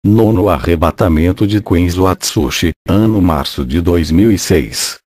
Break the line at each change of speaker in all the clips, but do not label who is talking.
Nono arrebatamento de Quinzo Atsushi, ano março de 2006.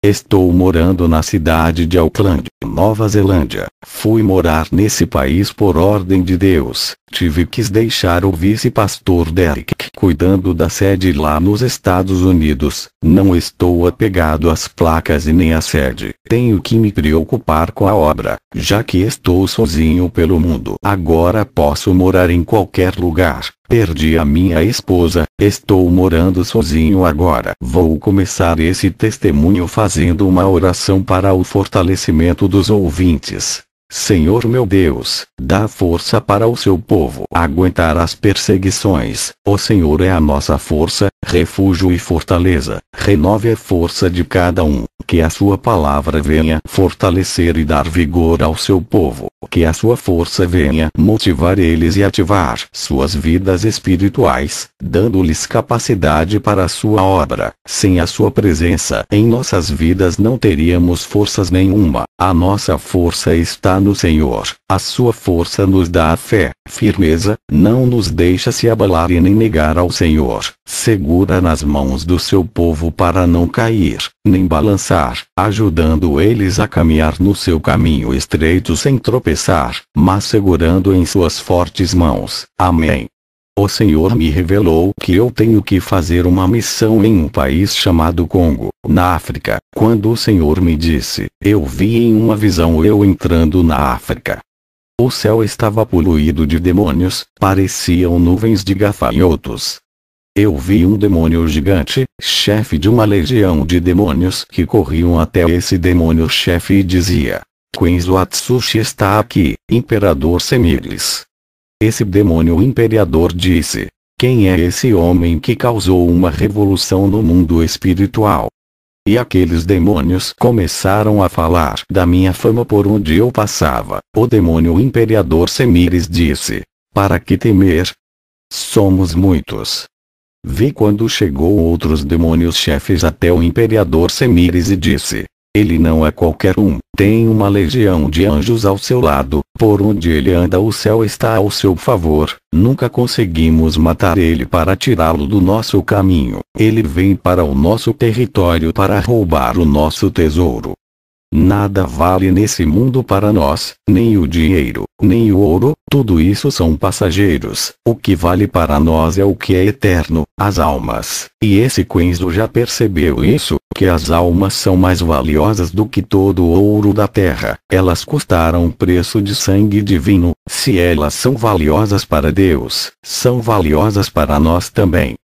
Estou morando na cidade de Auckland, Nova Zelândia. Fui morar nesse país por ordem de Deus. Tive que deixar o vice-pastor Derek cuidando da sede lá nos Estados Unidos. Não estou apegado às placas e nem à sede. Tenho que me preocupar com a obra, já que estou sozinho pelo mundo. Agora posso morar em qualquer lugar. Perdi a minha esposa, estou morando sozinho agora. Vou começar esse testemunho fazendo uma oração para o fortalecimento dos ouvintes. Senhor meu Deus, dá força para o seu povo aguentar as perseguições. O Senhor é a nossa força, refúgio e fortaleza. Renove a força de cada um. Que a sua palavra venha fortalecer e dar vigor ao seu povo. Que a sua força venha motivar eles e ativar suas vidas espirituais, dando-lhes capacidade para a sua obra. Sem a sua presença em nossas vidas não teríamos forças nenhuma. A nossa força está no Senhor. A sua força nos dá a fé, firmeza, não nos deixa se abalar e nem negar ao Senhor. Segura nas mãos do seu povo para não cair, nem balançar, ajudando eles a caminhar no seu caminho estreito sem tropeçar, mas segurando em suas fortes mãos. Amém. O Senhor me revelou que eu tenho que fazer uma missão em um país chamado Congo, na África. Quando o Senhor me disse, eu vi em uma visão eu entrando na África. O céu estava poluído de demônios, pareciam nuvens de gafanhotos. Eu vi um demônio gigante, chefe de uma legião de demônios que corriam até esse demônio-chefe e dizia: Quinzo Atsushi está aqui, Imperador Semíris. Esse demônio imperador disse: quem é esse homem que causou uma revolução no mundo espiritual? E aqueles demônios começaram a falar da minha fama por onde eu passava. O demônio imperador Semíris disse: para que temer? Somos muitos. Vi quando chegou outros demônios chefes até o imperador Semíris e disse: ele não é qualquer um, tem uma legião de anjos ao seu lado, por onde ele anda o céu está ao seu favor, nunca conseguimos matar ele para tirá-lo do nosso caminho, ele vem para o nosso território para roubar o nosso tesouro. Nada vale nesse mundo para nós, nem o dinheiro, nem o ouro, tudo isso são passageiros. O que vale para nós é o que é eterno, as almas. E esse Quinzo já percebeu isso, que as almas são mais valiosas do que todo o ouro da terra. Elas custaram preço de sangue divino. Se elas são valiosas para Deus, são valiosas para nós também.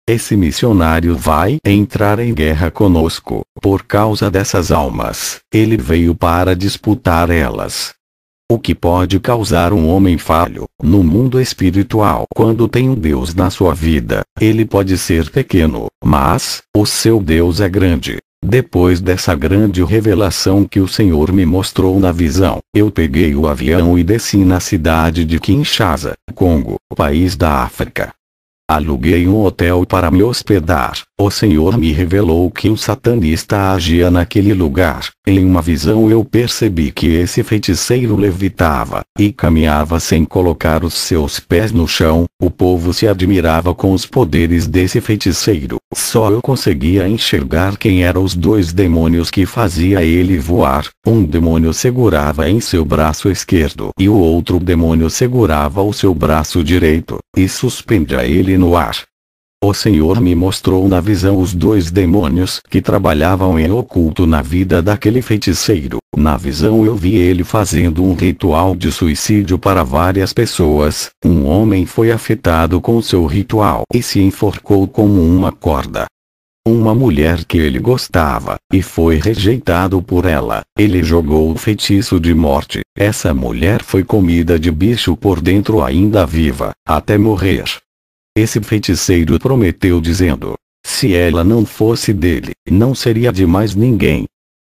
Esse missionário vai entrar em guerra conosco, por causa dessas almas. Ele veio para disputar elas. O que pode causar um homem falho, no mundo espiritual? Quando tem um Deus na sua vida, ele pode ser pequeno, mas, o seu Deus é grande. Depois dessa grande revelação que o Senhor me mostrou na visão, eu peguei o avião e desci na cidade de Kinshasa, Congo, país da África. Aluguei um hotel para me hospedar. O Senhor me revelou que um satanista agia naquele lugar. Em uma visão eu percebi que esse feiticeiro levitava, e caminhava sem colocar os seus pés no chão. O povo se admirava com os poderes desse feiticeiro. Só eu conseguia enxergar quem eram os dois demônios que fazia ele voar. Um demônio segurava em seu braço esquerdo e o outro demônio segurava o seu braço direito, e suspendia ele no ar. O Senhor me mostrou na visão os dois demônios que trabalhavam em oculto na vida daquele feiticeiro. Na visão eu vi ele fazendo um ritual de suicídio para várias pessoas. Um homem foi afetado com seu ritual e se enforcou como uma corda. Uma mulher que ele gostava, e foi rejeitado por ela. Ele jogou o feitiço de morte. Essa mulher foi comida de bicho por dentro ainda viva, até morrer. Esse feiticeiro prometeu dizendo: se ela não fosse dele, não seria de mais ninguém.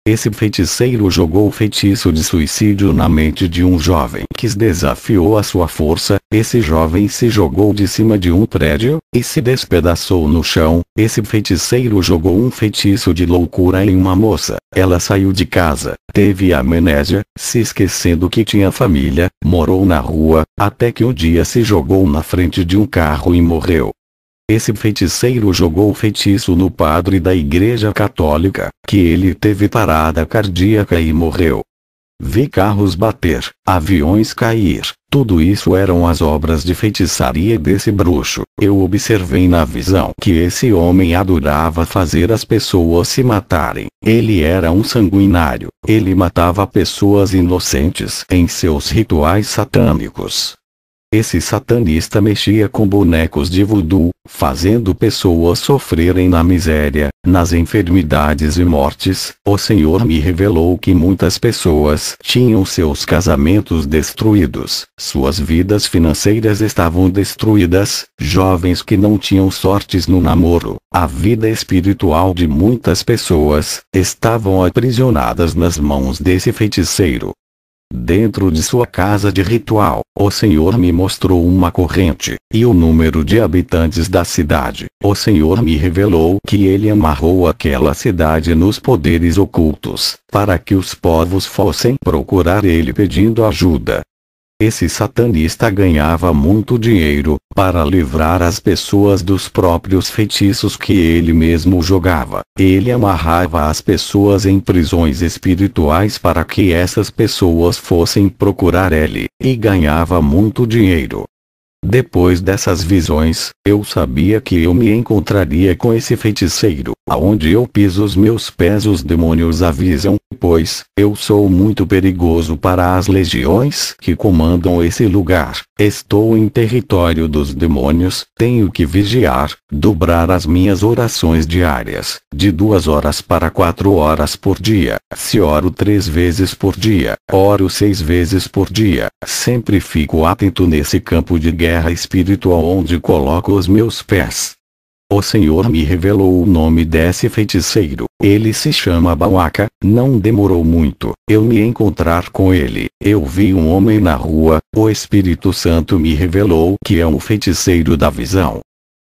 Esse feiticeiro jogou o feitiço de suicídio na mente de um jovem que desafiou a sua força. Esse jovem se jogou de cima de um prédio, e se despedaçou no chão. Esse feiticeiro jogou um feitiço de loucura em uma moça. Ela saiu de casa, teve amnésia, se esquecendo que tinha família, morou na rua, até que um dia se jogou na frente de um carro e morreu. Esse feiticeiro jogou o feitiço no padre da Igreja Católica, que ele teve parada cardíaca e morreu. Vi carros bater, aviões cair, tudo isso eram as obras de feitiçaria desse bruxo. Eu observei na visão que esse homem adorava fazer as pessoas se matarem. Ele era um sanguinário, ele matava pessoas inocentes em seus rituais satânicos. Esse satanista mexia com bonecos de voodoo, fazendo pessoas sofrerem na miséria, nas enfermidades e mortes. O Senhor me revelou que muitas pessoas tinham seus casamentos destruídos, suas vidas financeiras estavam destruídas, jovens que não tinham sortes no namoro. A vida espiritual de muitas pessoas estavam aprisionadas nas mãos desse feiticeiro. Dentro de sua casa de ritual, o Senhor me mostrou uma corrente, e o número de habitantes da cidade. O Senhor me revelou que ele amarrou aquela cidade nos poderes ocultos, para que os povos fossem procurar ele pedindo ajuda. Esse satanista ganhava muito dinheiro, para livrar as pessoas dos próprios feitiços que ele mesmo jogava. Ele amarrava as pessoas em prisões espirituais para que essas pessoas fossem procurar ele, e ganhava muito dinheiro. Depois dessas visões, eu sabia que eu me encontraria com esse feiticeiro. Aonde eu piso os meus pés os demônios avisam, pois eu sou muito perigoso para as legiões que comandam esse lugar. Estou em território dos demônios, tenho que vigiar, dobrar as minhas orações diárias, de 2 horas para 4 horas por dia. Se oro 3 vezes por dia, oro 6 vezes por dia. Sempre fico atento nesse campo de guerra espiritual onde coloco os meus pés. O Senhor me revelou o nome desse feiticeiro. Ele se chama Bauaca. Não demorou muito eu me encontrar com ele. Eu vi um homem na rua. O Espírito Santo me revelou que é um feiticeiro da visão.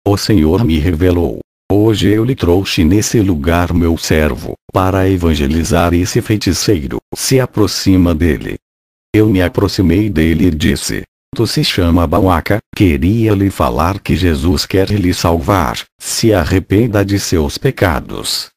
O Senhor me revelou. Hoje eu lhe trouxe nesse lugar meu servo, para evangelizar esse feiticeiro. Se aproxima dele. Eu me aproximei dele e disse: Tu se chama Bauaca, queria lhe falar que Jesus quer lhe salvar, se arrependa de seus pecados.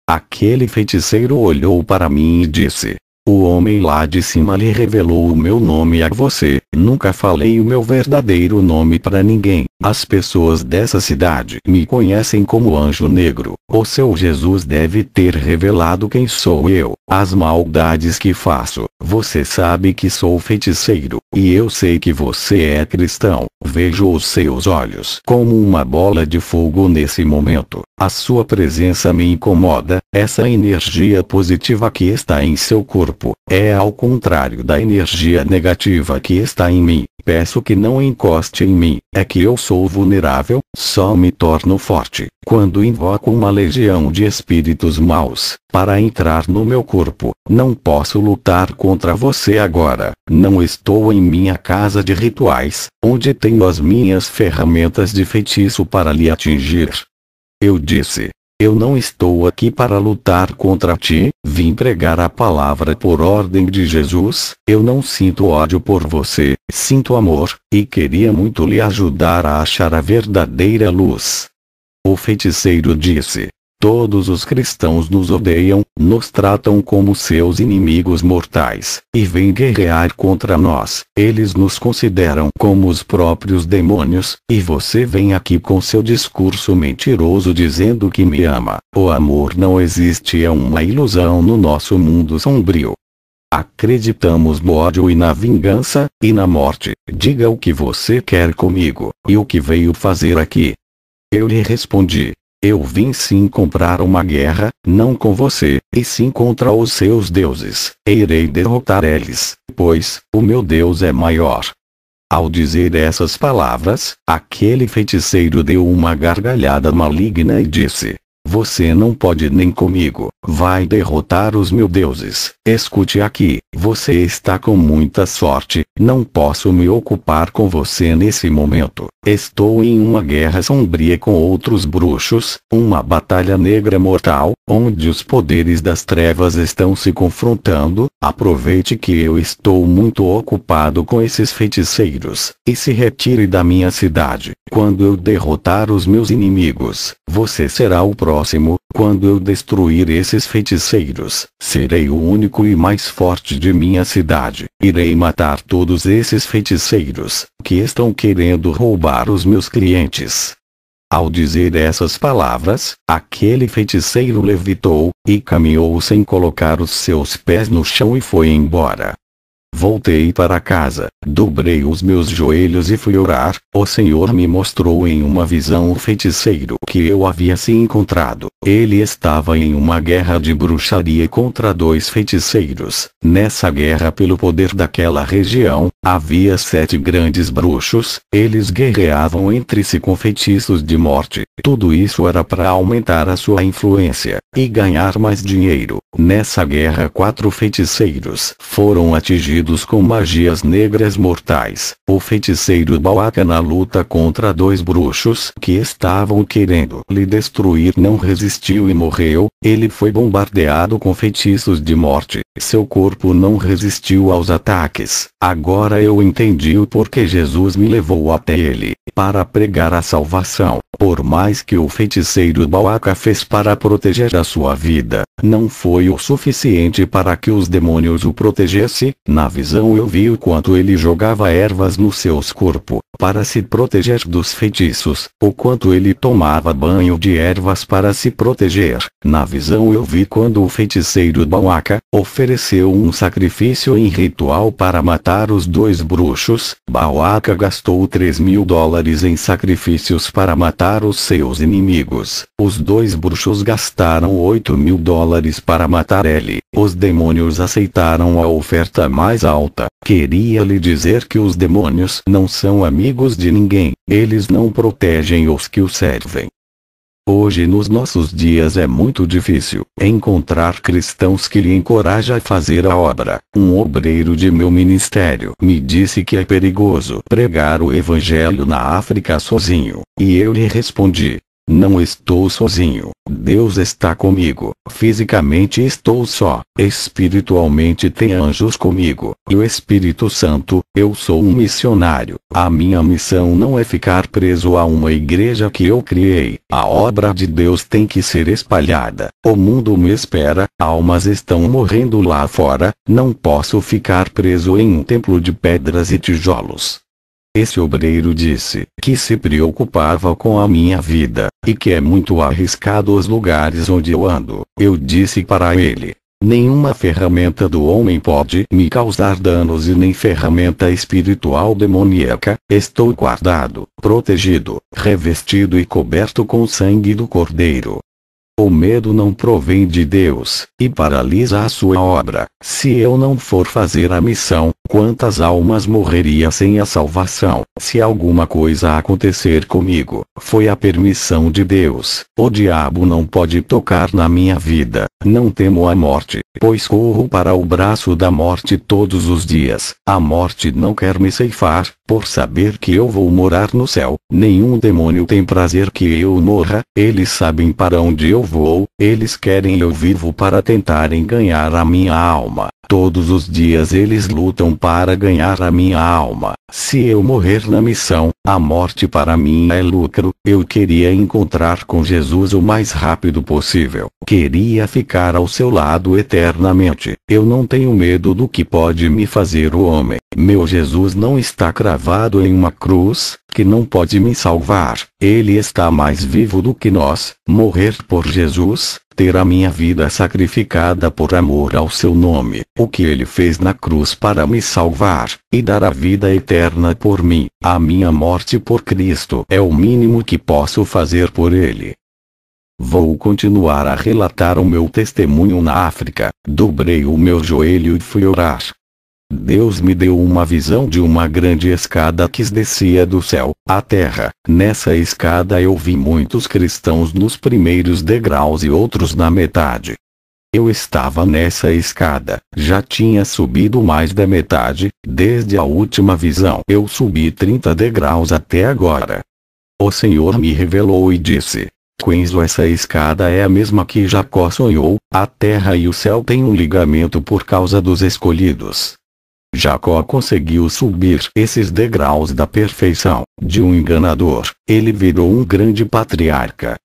Aquele feiticeiro olhou para mim e disse: O homem lá de cima lhe revelou o meu nome a você. Nunca falei o meu verdadeiro nome para ninguém. As pessoas dessa cidade me conhecem como Anjo Negro. O seu Jesus deve ter revelado quem sou eu, as maldades que faço. Você sabe que sou feiticeiro, e eu sei que você é cristão. Vejo os seus olhos como uma bola de fogo nesse momento. A sua presença me incomoda. Essa energia positiva que está em seu corpo é ao contrário da energia negativa que está em mim. Peço que não encoste em mim. É que eu sou vulnerável, só me torno forte quando invoco uma legião de espíritos maus para entrar no meu corpo. Não posso lutar contra você agora. Não estou em minha casa de rituais, onde tenho as minhas ferramentas de feitiço para lhe atingir. Eu disse: Eu não estou aqui para lutar contra ti, vim pregar a palavra por ordem de Jesus. Eu não sinto ódio por você, sinto amor, e queria muito lhe ajudar a achar a verdadeira luz. O feiticeiro disse: Todos os cristãos nos odeiam, nos tratam como seus inimigos mortais, e vêm guerrear contra nós. Eles nos consideram como os próprios demônios, e você vem aqui com seu discurso mentiroso dizendo que me ama. O amor não existe, é uma ilusão no nosso mundo sombrio. Acreditamos no ódio e na vingança, e na morte. Diga o que você quer comigo, e o que veio fazer aqui. Eu lhe respondi: Eu vim sim comprar uma guerra, não com você, e sim contra os seus deuses. E irei derrotar eles, pois o meu Deus é maior. Ao dizer essas palavras, aquele feiticeiro deu uma gargalhada maligna e disse: Você não pode nem comigo, vai derrotar os meus deuses. Escute aqui, você está com muita sorte, Não posso me ocupar com você nesse momento. Estou em uma guerra sombria com outros bruxos, uma batalha negra mortal, onde os poderes das trevas estão se confrontando. Aproveite que eu estou muito ocupado com esses feiticeiros, e se retire da minha cidade. Quando eu derrotar os meus inimigos, você será o próximo. Quando eu destruir esses feiticeiros, serei o único e mais forte de minha cidade. Irei matar todos esses feiticeiros, que estão querendo roubar os meus clientes. Ao dizer essas palavras, aquele feiticeiro levitou, e caminhou sem colocar os seus pés no chão e foi embora. Voltei para casa, dobrei os meus joelhos e fui orar. O Senhor me mostrou em uma visão o feiticeiro que eu havia se encontrado. Ele estava em uma guerra de bruxaria contra 2 feiticeiros. Nessa guerra, pelo poder daquela região, havia 7 grandes bruxos. Eles guerreavam entre si com feitiços de morte. Tudo isso era para aumentar a sua influência e ganhar mais dinheiro. Nessa guerra, 4 feiticeiros foram atingidos com magias negras mortais. O feiticeiro Bauaca, na luta contra 2 bruxos que estavam querendo lhe destruir, não resistiu e morreu. Ele foi bombardeado com feitiços de morte. Seu corpo não resistiu aos ataques. Agora eu entendi o porquê Jesus me levou até ele, para pregar a salvação. Por mais que o feiticeiro Bauaca fez para proteger a sua vida, não foi o suficiente para que os demônios o protegessem. Na visão eu vi o quanto ele jogava ervas nos seus corpos, para se proteger dos feitiços, o quanto ele tomava banho de ervas para se proteger. Na visão eu vi quando o feiticeiro Bauaca ofereceu um sacrifício em ritual para matar os 2 bruxos. Bauaca gastou $3.000 em sacrifícios para matar os seus inimigos. Os 2 bruxos gastaram $8.000 para matar ele. Os demônios aceitaram a oferta mais alta. Queria lhe dizer que os demônios não são amigos de ninguém. Eles não protegem os que os servem. Hoje, nos nossos dias, é muito difícil encontrar cristãos que lhe encorajam a fazer a obra. Um obreiro de meu ministério me disse que é perigoso pregar o evangelho na África sozinho, e eu lhe respondi: não estou sozinho. Deus está comigo. Fisicamente estou só. Espiritualmente tem anjos comigo. E o Espírito Santo. Eu sou um missionário. A minha missão não é ficar preso a uma igreja que eu criei. A obra de Deus tem que ser espalhada. O mundo me espera. Almas estão morrendo lá fora. Não posso ficar preso em um templo de pedras e tijolos. Esse obreiro disse que se preocupava com a minha vida, e que é muito arriscado os lugares onde eu ando. Eu disse para ele: nenhuma ferramenta do homem pode me causar danos, e nem ferramenta espiritual demoníaca. Estou guardado, protegido, revestido e coberto com o sangue do Cordeiro. O medo não provém de Deus, e paralisa a sua obra. Se eu não for fazer a missão, quantas almas morreriam sem a salvação? Se alguma coisa acontecer comigo, foi a permissão de Deus. O diabo não pode tocar na minha vida. Não temo a morte, pois corro para o braço da morte todos os dias. A morte não quer me ceifar, por saber que eu vou morar no céu. Nenhum demônio tem prazer que eu morra. Eles sabem para onde eu vou. Eles querem eu vivo para tentarem ganhar a minha alma. Todos os dias eles lutam para ganhar a minha alma. Se eu morrer na missão, a morte para mim é lucro. Eu queria encontrar com Jesus o mais rápido possível. Queria ficar ao seu lado eternamente. Eu não tenho medo do que pode me fazer o homem. Meu Jesus não está cravado em uma cruz, que não pode me salvar. Ele está mais vivo do que nós. Morrer por Jesus, ter a minha vida sacrificada por amor ao seu nome, o que ele fez na cruz para me salvar, e dar a vida eterna por mim. A minha morte por Cristo é o mínimo que posso fazer por ele. Vou continuar a relatar o meu testemunho na África. Dobrei o meu joelho e fui orar. Deus me deu uma visão de uma grande escada que descia do céu à terra. Nessa escada eu vi muitos cristãos nos primeiros degraus e outros na metade. Eu estava nessa escada, já tinha subido mais da metade, desde a última visão. Eu subi 30 degraus até agora. O Senhor me revelou e disse: Quenzo, essa escada é a mesma que Jacó sonhou, a terra e o céu têm um ligamento por causa dos escolhidos. Jacó conseguiu subir esses degraus da perfeição, de um enganador, ele virou um grande patriarca.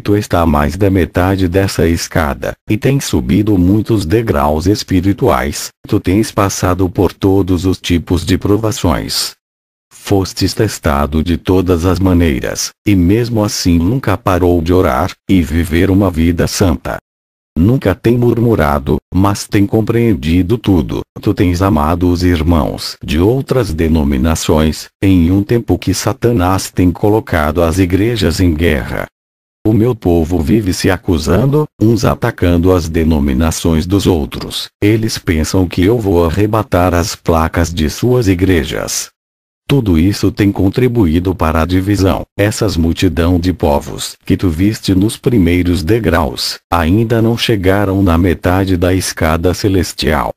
Tu está a mais da metade dessa escada, e tens subido muitos degraus espirituais, tu tens passado por todos os tipos de provações. Fostes testado de todas as maneiras, e mesmo assim nunca parou de orar, e viver uma vida santa. Nunca tem murmurado, mas tem compreendido tudo. Tu tens amado os irmãos de outras denominações, em um tempo que Satanás tem colocado as igrejas em guerra. O meu povo vive se acusando, uns atacando as denominações dos outros. Eles pensam que eu vou arrebatar as placas de suas igrejas. Tudo isso tem contribuído para a divisão. Essas multidão de povos que tu viste nos primeiros degraus, ainda não chegaram na metade da escada celestial.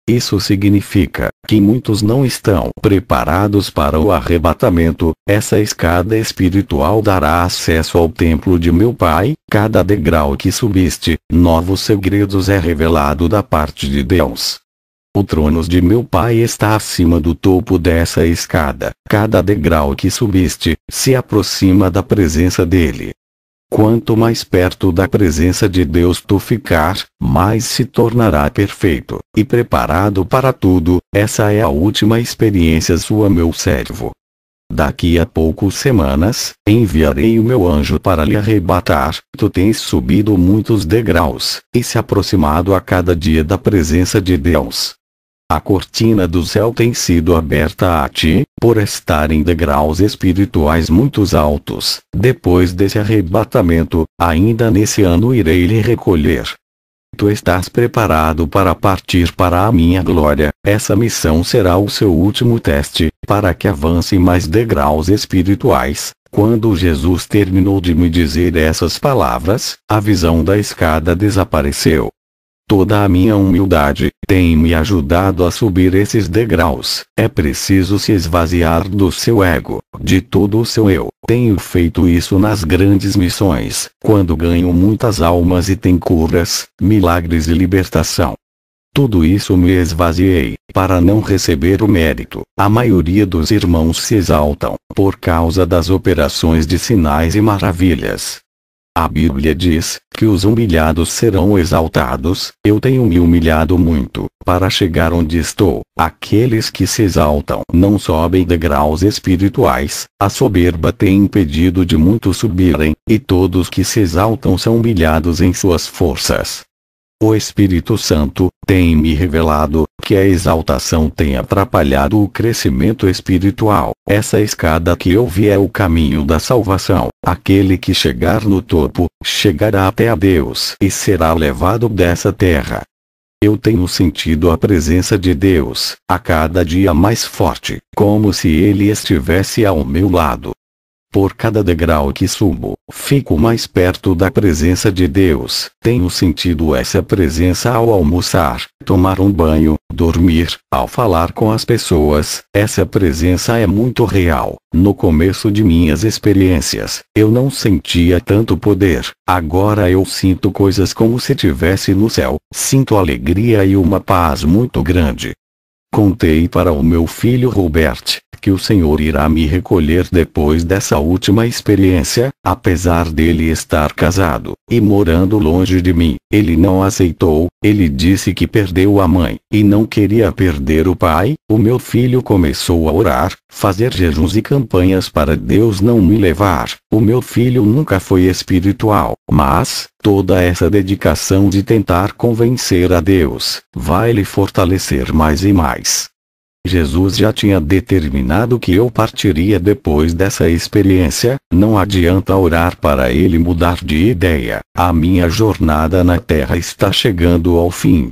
Isso significa que muitos não estão preparados para o arrebatamento. Essa escada espiritual dará acesso ao templo de meu Pai. Cada degrau que subiste, novos segredos é revelado da parte de Deus. O trono de meu Pai está acima do topo dessa escada. Cada degrau que subiste, se aproxima da presença dele. Quanto mais perto da presença de Deus tu ficar, mais se tornará perfeito, e preparado para tudo. Essa é a última experiência sua, meu servo. Daqui a poucas semanas, enviarei o meu anjo para lhe arrebatar. Tu tens subido muitos degraus, e se aproximado a cada dia da presença de Deus. A cortina do céu tem sido aberta a ti, por estar em degraus espirituais muito altos. Depois desse arrebatamento, ainda nesse ano irei lhe recolher. Tu estás preparado para partir para a minha glória. Essa missão será o seu último teste, para que avance mais degraus espirituais. Quando Jesus terminou de me dizer essas palavras, a visão da escada desapareceu. Toda a minha humildade tem me ajudado a subir esses degraus. É preciso se esvaziar do seu ego, de todo o seu eu. Tenho feito isso nas grandes missões, quando ganho muitas almas e tem curas, milagres e libertação. Tudo isso me esvaziei, para não receber o mérito. A maioria dos irmãos se exaltam, por causa das operações de sinais e maravilhas. A Bíblia diz que os humilhados serão exaltados. Eu tenho me humilhado muito, para chegar onde estou. Aqueles que se exaltam não sobem degraus espirituais. A soberba tem impedido de muitos subirem, e todos que se exaltam são humilhados em suas forças. O Espírito Santo tem me revelado que a exaltação tem atrapalhado o crescimento espiritual. Essa escada que eu vi é o caminho da salvação. Aquele que chegar no topo, chegará até a Deus e será levado dessa terra. Eu tenho sentido a presença de Deus, a cada dia mais forte, como se Ele estivesse ao meu lado. Por cada degrau que subo, fico mais perto da presença de Deus. Tenho sentido essa presença ao almoçar, tomar um banho, dormir, ao falar com as pessoas. Essa presença é muito real. No começo de minhas experiências, eu não sentia tanto poder. Agora eu sinto coisas como se estivesse no céu. Sinto alegria e uma paz muito grande. Contei para o meu filho Robert que o Senhor irá me recolher depois dessa última experiência. Apesar dele estar casado e morando longe de mim, ele não aceitou. Ele disse que perdeu a mãe e não queria perder o pai. O meu filho começou a orar, fazer jejuns e campanhas para Deus não me levar. O meu filho nunca foi espiritual, mas toda essa dedicação de tentar convencer a Deus vai lhe fortalecer mais e mais. Jesus já tinha determinado que eu partiria depois dessa experiência. Não adianta orar para ele mudar de ideia. A minha jornada na Terra está chegando ao fim.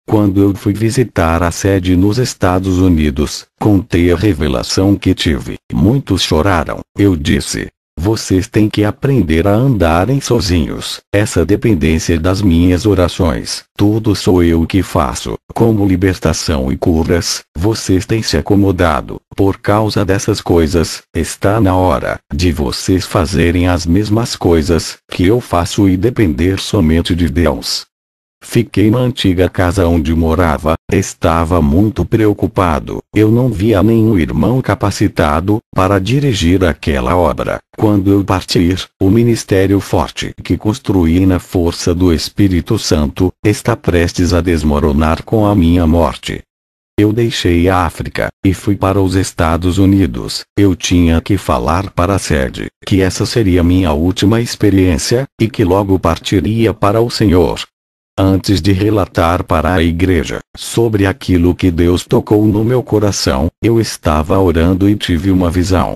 Quando eu fui visitar a sede nos Estados Unidos, contei a revelação que tive. Muitos choraram. Eu disse: Vocês têm que aprender a andarem sozinhos. Essa dependência das minhas orações, tudo sou eu que faço. Como libertação e curas, vocês têm se acomodado. Por causa dessas coisas, está na hora de vocês fazerem as mesmas coisas que eu faço e depender somente de Deus. Fiquei na antiga casa onde morava, estava muito preocupado. Eu não via nenhum irmão capacitado para dirigir aquela obra. Quando eu partir, o ministério forte que construí na força do Espírito Santo, está prestes a desmoronar com a minha morte. Eu deixei a África, e fui para os Estados Unidos. Eu tinha que falar para a sede, que essa seria minha última experiência, e que logo partiria para o Senhor. Antes de relatar para a igreja sobre aquilo que Deus tocou no meu coração, eu estava orando e tive uma visão.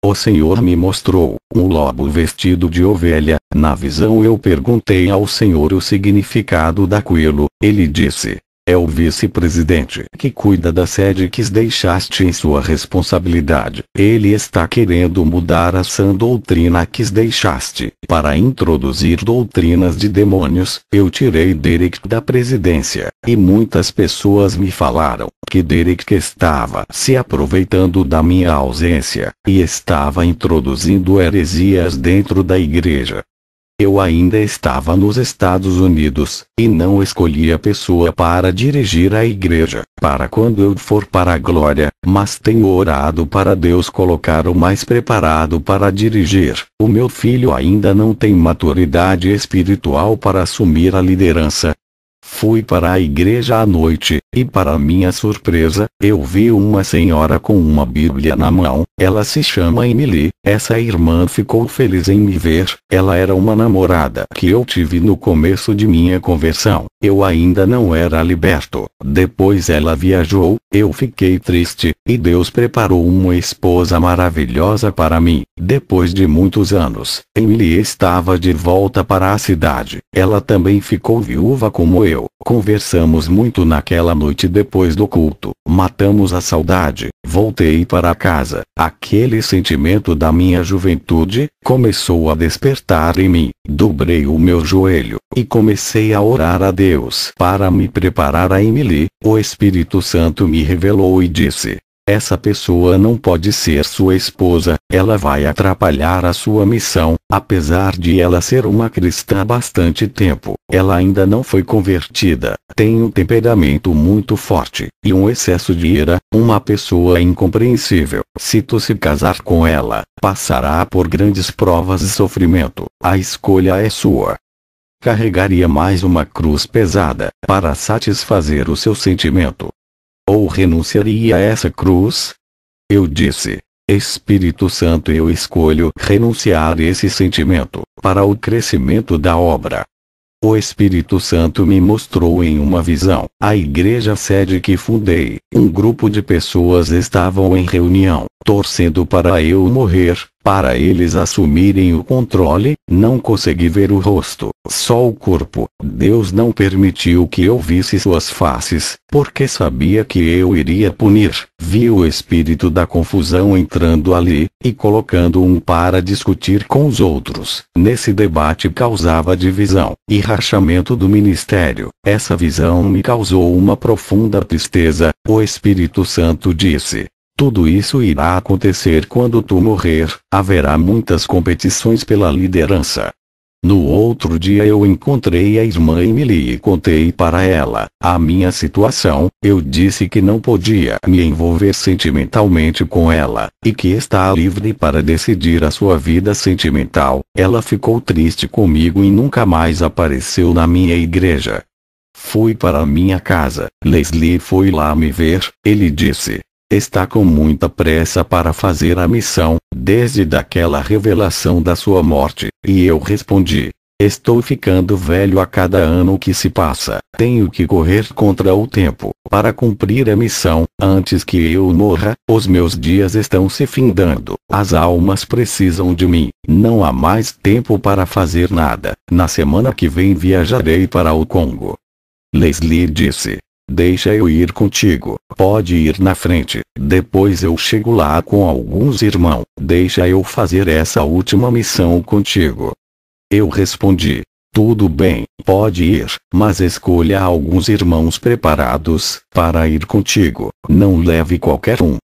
O Senhor me mostrou um lobo vestido de ovelha. Na visão eu perguntei ao Senhor o significado daquilo. Ele disse: é o vice-presidente que cuida da sede que deixaste em sua responsabilidade. Ele está querendo mudar a sã doutrina que deixaste, para introduzir doutrinas de demônios. Eu tirei Derek da presidência, e muitas pessoas me falaram que Derek estava se aproveitando da minha ausência, e estava introduzindo heresias dentro da igreja. Eu ainda estava nos Estados Unidos, e não escolhi a pessoa para dirigir a igreja, para quando eu for para a glória, mas tenho orado para Deus colocar o mais preparado para dirigir. O meu filho ainda não tem maturidade espiritual para assumir a liderança. Fui para a igreja à noite, e para minha surpresa, eu vi uma senhora com uma Bíblia na mão. Ela se chama Emily. Essa irmã ficou feliz em me ver. Ela era uma namorada que eu tive no começo de minha conversão. Eu ainda não era liberto. Depois ela viajou, eu fiquei triste, e Deus preparou uma esposa maravilhosa para mim. Depois de muitos anos, Emily estava de volta para a cidade. Ela também ficou viúva como eu. Conversamos muito naquela noite depois do culto. Matamos a saudade. Voltei para casa. Aquele sentimento da minha juventude começou a despertar em mim. Dobrei o meu joelho e comecei a orar a Deus para me preparar a Emily. O Espírito Santo me revelou e disse: essa pessoa não pode ser sua esposa, ela vai atrapalhar a sua missão. Apesar de ela ser uma cristã há bastante tempo, ela ainda não foi convertida, tem um temperamento muito forte, e um excesso de ira, uma pessoa incompreensível. Se tu se casar com ela, passará por grandes provas e sofrimento. A escolha é sua. Carregaria mais uma cruz pesada, para satisfazer o seu sentimento. Ou renunciaria a essa cruz? Eu disse: Espírito Santo, eu escolho renunciar esse sentimento, para o crescimento da obra. O Espírito Santo me mostrou em uma visão, a igreja sede que fundei. Um grupo de pessoas estavam em reunião, torcendo para eu morrer, para eles assumirem o controle. Não consegui ver o rosto, só o corpo. Deus não permitiu que eu visse suas faces, porque sabia que eu iria punir. Vi o espírito da confusão entrando ali, e colocando um para discutir com os outros. Nesse debate causava divisão e rachamento do ministério. Essa visão me causou uma profunda tristeza. O Espírito Santo disse: tudo isso irá acontecer quando tu morrer. Haverá muitas competições pela liderança. No outro dia eu encontrei a irmã Emily e contei para ela a minha situação. Eu disse que não podia me envolver sentimentalmente com ela, e que está livre para decidir a sua vida sentimental. Ela ficou triste comigo e nunca mais apareceu na minha igreja. Fui para minha casa. Leslie foi lá me ver. Ele disse: está com muita pressa para fazer a missão, desde daquela revelação da sua morte. E eu respondi: estou ficando velho a cada ano que se passa. Tenho que correr contra o tempo, para cumprir a missão, antes que eu morra. Os meus dias estão se findando. As almas precisam de mim. Não há mais tempo para fazer nada. Na semana que vem viajarei para o Congo. Leslie disse: deixa eu ir contigo, pode ir na frente, depois eu chego lá com alguns irmãos, deixa eu fazer essa última missão contigo. Eu respondi: tudo bem, pode ir, mas escolha alguns irmãos preparados para ir contigo, não leve qualquer um.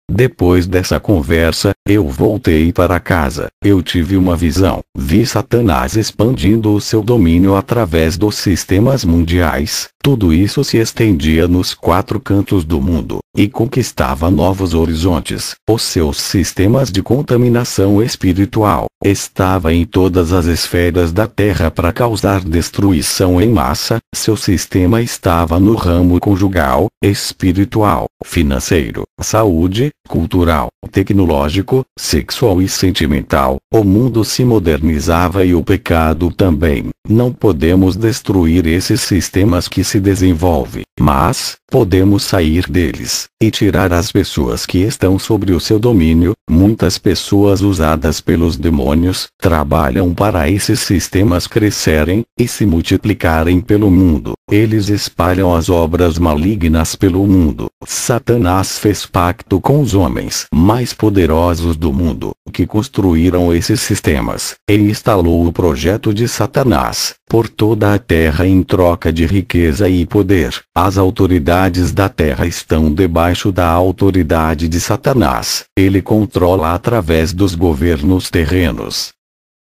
Depois dessa conversa, eu voltei para casa. Eu tive uma visão. Vi Satanás expandindo o seu domínio através dos sistemas mundiais. Tudo isso se estendia nos 4 cantos do mundo, e conquistava novos horizontes. Os seus sistemas de contaminação espiritual estava em todas as esferas da Terra para causar destruição em massa. Seu sistema estava no ramo conjugal, espiritual, financeiro, saúde, cultural, tecnológico, sexual e sentimental. O mundo se modernizava e o pecado também. Não podemos destruir esses sistemas que se desenvolvem, mas podemos sair deles e tirar as pessoas que estão sobre o seu domínio. Muitas pessoas usadas pelos demônios trabalham para esses sistemas crescerem e se multiplicarem pelo mundo. Eles espalham as obras malignas pelo mundo. Satanás fez pacto com os homens mais poderosos do mundo, que construíram esses sistemas, e instalou o projeto de Satanás por toda a terra em troca de riqueza e poder. As autoridades da terra estão debaixo da autoridade de Satanás. Ele controla através dos governos terrenos.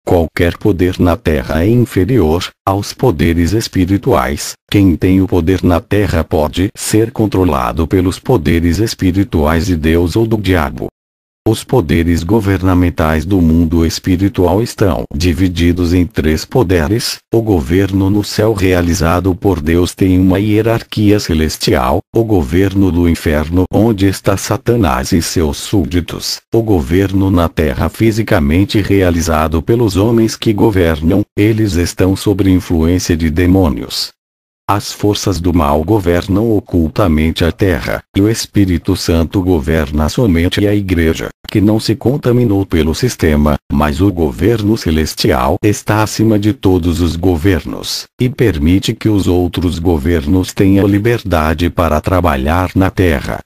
Qualquer poder na terra é inferior aos poderes espirituais. Quem tem o poder na terra pode ser controlado pelos poderes espirituais de Deus ou do diabo. Os poderes governamentais do mundo espiritual estão divididos em 3 poderes. O governo no céu realizado por Deus tem uma hierarquia celestial. O governo do inferno, onde está Satanás e seus súditos. O governo na terra fisicamente realizado pelos homens que governam. Eles estão sob influência de demônios. As forças do mal governam ocultamente a terra, e o Espírito Santo governa somente a igreja, que não se contaminou pelo sistema, mas o governo celestial está acima de todos os governos, e permite que os outros governos tenham liberdade para trabalhar na terra.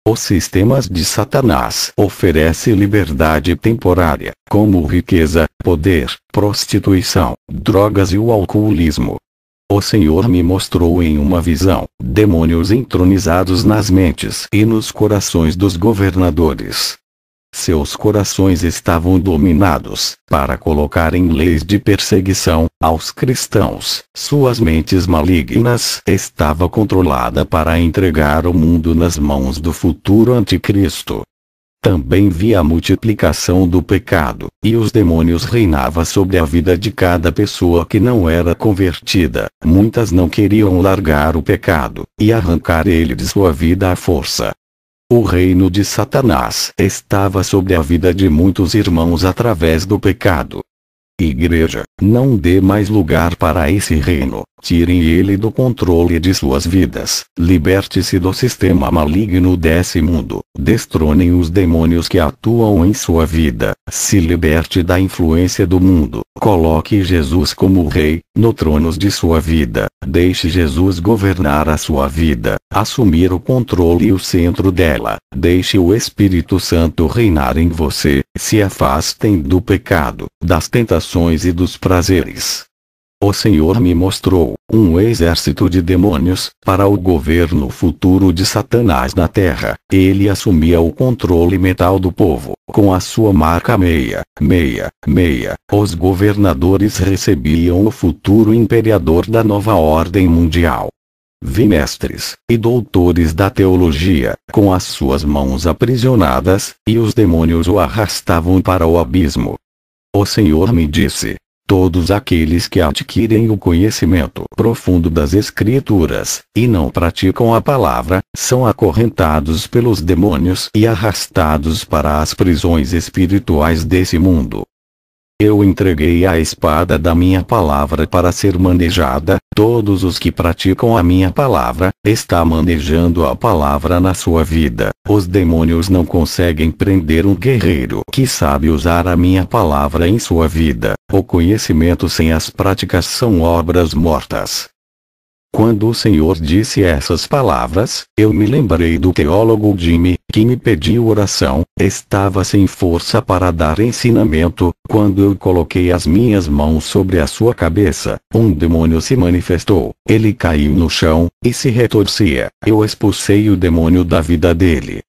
Os sistemas de Satanás oferecem liberdade temporária, como riqueza, poder, prostituição, drogas e o alcoolismo. O Senhor me mostrou em uma visão demônios entronizados nas mentes e nos corações dos governadores. Seus corações estavam dominados para colocarem leis de perseguição aos cristãos. Suas mentes malignas estavam controladas para entregar o mundo nas mãos do futuro anticristo. Também vi a multiplicação do pecado, e os demônios reinavam sobre a vida de cada pessoa que não era convertida. Muitas não queriam largar o pecado, e arrancar ele de sua vida à força. O reino de Satanás estava sobre a vida de muitos irmãos através do pecado. Igreja, não dê mais lugar para esse reino. Tirem ele do controle de suas vidas. Liberte-se do sistema maligno desse mundo. Destronem os demônios que atuam em sua vida. Se liberte da influência do mundo. Coloque Jesus como rei, no trono de sua vida. Deixe Jesus governar a sua vida. Assumir o controle e o centro dela. Deixe o Espírito Santo reinar em você. Se afastem do pecado, das tentações e dos prazeres. O Senhor me mostrou um exército de demônios para o governo futuro de Satanás na terra. Ele assumia o controle mental do povo, com a sua marca 666. Os governadores recebiam o futuro imperador da nova ordem mundial. Vi mestres e doutores da teologia, com as suas mãos aprisionadas, e os demônios o arrastavam para o abismo. O Senhor me disse: todos aqueles que adquirem o conhecimento profundo das Escrituras, e não praticam a palavra, são acorrentados pelos demônios e arrastados para as prisões espirituais desse mundo. Eu entreguei a espada da minha palavra para ser manejada. Todos os que praticam a minha palavra, está manejando a palavra na sua vida. Os demônios não conseguem prender um guerreiro que sabe usar a minha palavra em sua vida. O conhecimento sem as práticas são obras mortas. Quando o Senhor disse essas palavras, eu me lembrei do teólogo Jimmy, que me pediu oração. Estava sem força para dar ensinamento. Quando eu coloquei as minhas mãos sobre a sua cabeça, um demônio se manifestou. Ele caiu no chão, e se retorcia. Eu expulsei o demônio da vida dele.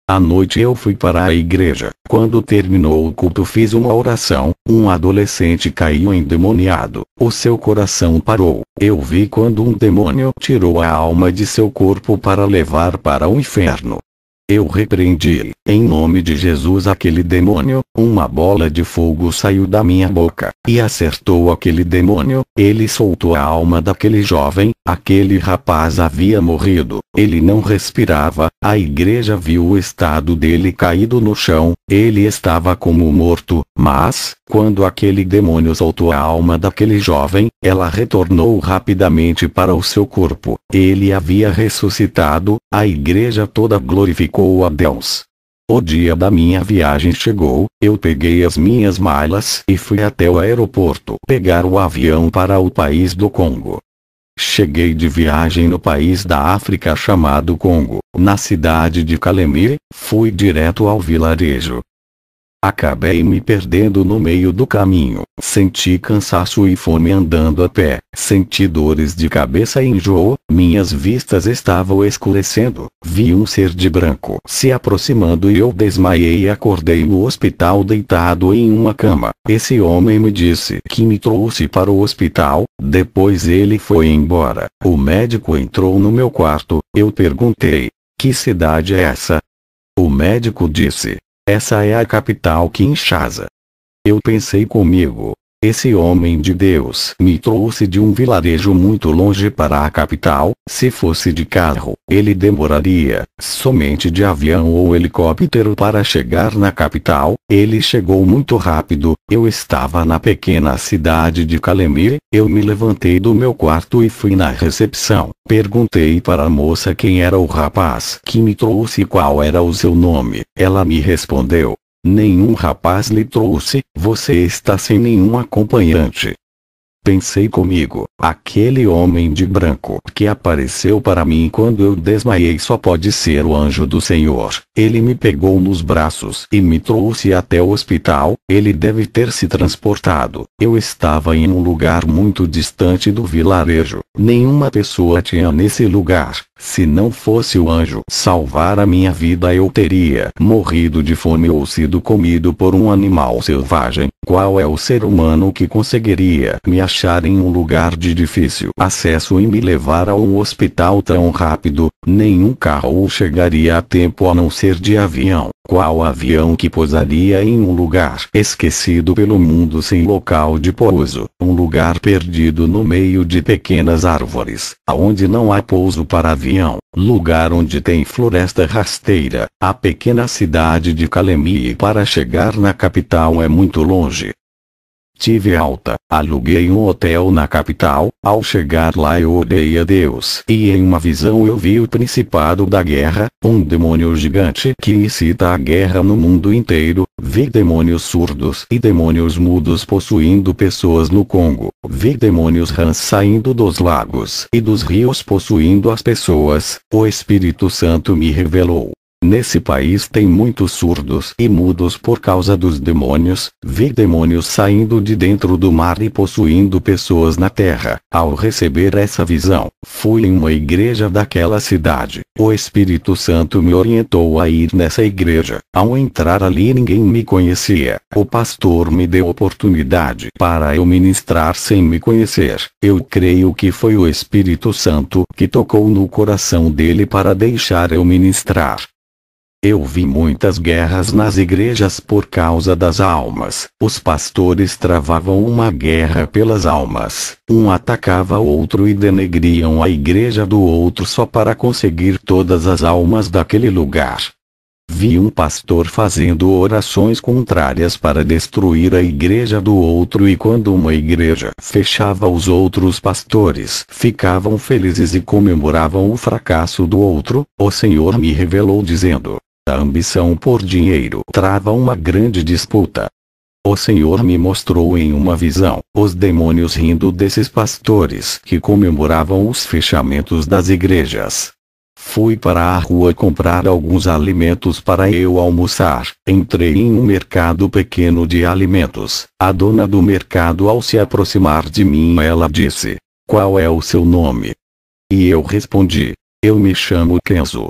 À noite eu fui para a igreja. Quando terminou o culto fiz uma oração. Um adolescente caiu endemoniado. O seu coração parou. Eu vi quando um demônio tirou a alma de seu corpo para levar para o inferno. Eu repreendi, em nome de Jesus, aquele demônio. Uma bola de fogo saiu da minha boca, e acertou aquele demônio. Ele soltou a alma daquele jovem. Aquele rapaz havia morrido. Ele não respirava. A igreja viu o estado dele caído no chão. Ele estava como morto. Mas, quando aquele demônio soltou a alma daquele jovem, ela retornou rapidamente para o seu corpo. Ele havia ressuscitado. A igreja toda glorificou a Deus. O dia da minha viagem chegou. Eu peguei as minhas malas e fui até o aeroporto pegar o avião para o país do Congo. Cheguei de viagem no país da África chamado Congo. Na cidade de Kalemie, fui direto ao vilarejo. Acabei me perdendo no meio do caminho. Senti cansaço e fome andando a pé. Senti dores de cabeça e enjoo. Minhas vistas estavam escurecendo. Vi um ser de branco se aproximando e eu desmaiei e acordei no hospital deitado em uma cama. Esse homem me disse que me trouxe para o hospital. Depois ele foi embora. O médico entrou no meu quarto. Eu perguntei: que cidade é essa? O médico disse: essa é a capital Kinshasa. Eu pensei comigo: esse homem de Deus me trouxe de um vilarejo muito longe para a capital. Se fosse de carro, ele demoraria. Somente de avião ou helicóptero para chegar na capital. Ele chegou muito rápido. Eu estava na pequena cidade de Kalemie. Eu me levantei do meu quarto e fui na recepção. Perguntei para a moça quem era o rapaz que me trouxe e qual era o seu nome. Ela me respondeu: nenhum rapaz lhe trouxe, você está sem nenhum acompanhante. Pensei comigo: aquele homem de branco que apareceu para mim quando eu desmaiei só pode ser o anjo do Senhor. Ele me pegou nos braços e me trouxe até o hospital. Ele deve ter se transportado. Eu estava em um lugar muito distante do vilarejo. Nenhuma pessoa tinha nesse lugar. Se não fosse o anjo salvar a minha vida, eu teria morrido de fome ou sido comido por um animal selvagem. Qual é o ser humano que conseguiria me achar em um lugar de difícil acesso e me levar a um hospital tão rápido? Nenhum carro chegaria a tempo a não ser de avião. Qual avião que pousaria em um lugar esquecido pelo mundo sem local de pouso? Um lugar perdido no meio de pequenas árvores, aonde não há pouso para avião. Lugar onde tem floresta rasteira. A pequena cidade de Kalemie para chegar na capital é muito longe. Tive alta, aluguei um hotel na capital. Ao chegar lá eu orei a Deus e em uma visão eu vi o Principado da Guerra, um demônio gigante que incita a guerra no mundo inteiro. Vi demônios surdos e demônios mudos possuindo pessoas no Congo. Vi demônios rãs saindo dos lagos e dos rios possuindo as pessoas. O Espírito Santo me revelou: nesse país tem muitos surdos e mudos por causa dos demônios. Vi demônios saindo de dentro do mar e possuindo pessoas na terra. Ao receber essa visão, fui em uma igreja daquela cidade. O Espírito Santo me orientou a ir nessa igreja. Ao entrar ali ninguém me conhecia. O pastor me deu oportunidade para eu ministrar sem me conhecer. Eu creio que foi o Espírito Santo que tocou no coração dele para deixar eu ministrar. Eu vi muitas guerras nas igrejas por causa das almas. Os pastores travavam uma guerra pelas almas. Um atacava o outro e denegriam a igreja do outro só para conseguir todas as almas daquele lugar. Vi um pastor fazendo orações contrárias para destruir a igreja do outro, e quando uma igreja fechava, os outros pastores ficavam felizes e comemoravam o fracasso do outro. O Senhor me revelou dizendo: a ambição por dinheiro trava uma grande disputa. O Senhor me mostrou em uma visão os demônios rindo desses pastores que comemoravam os fechamentos das igrejas. Fui para a rua comprar alguns alimentos para eu almoçar. Entrei em um mercado pequeno de alimentos. A dona do mercado, ao se aproximar de mim, ela disse: "Qual é o seu nome?" E eu respondi: "Eu me chamo Kenzo."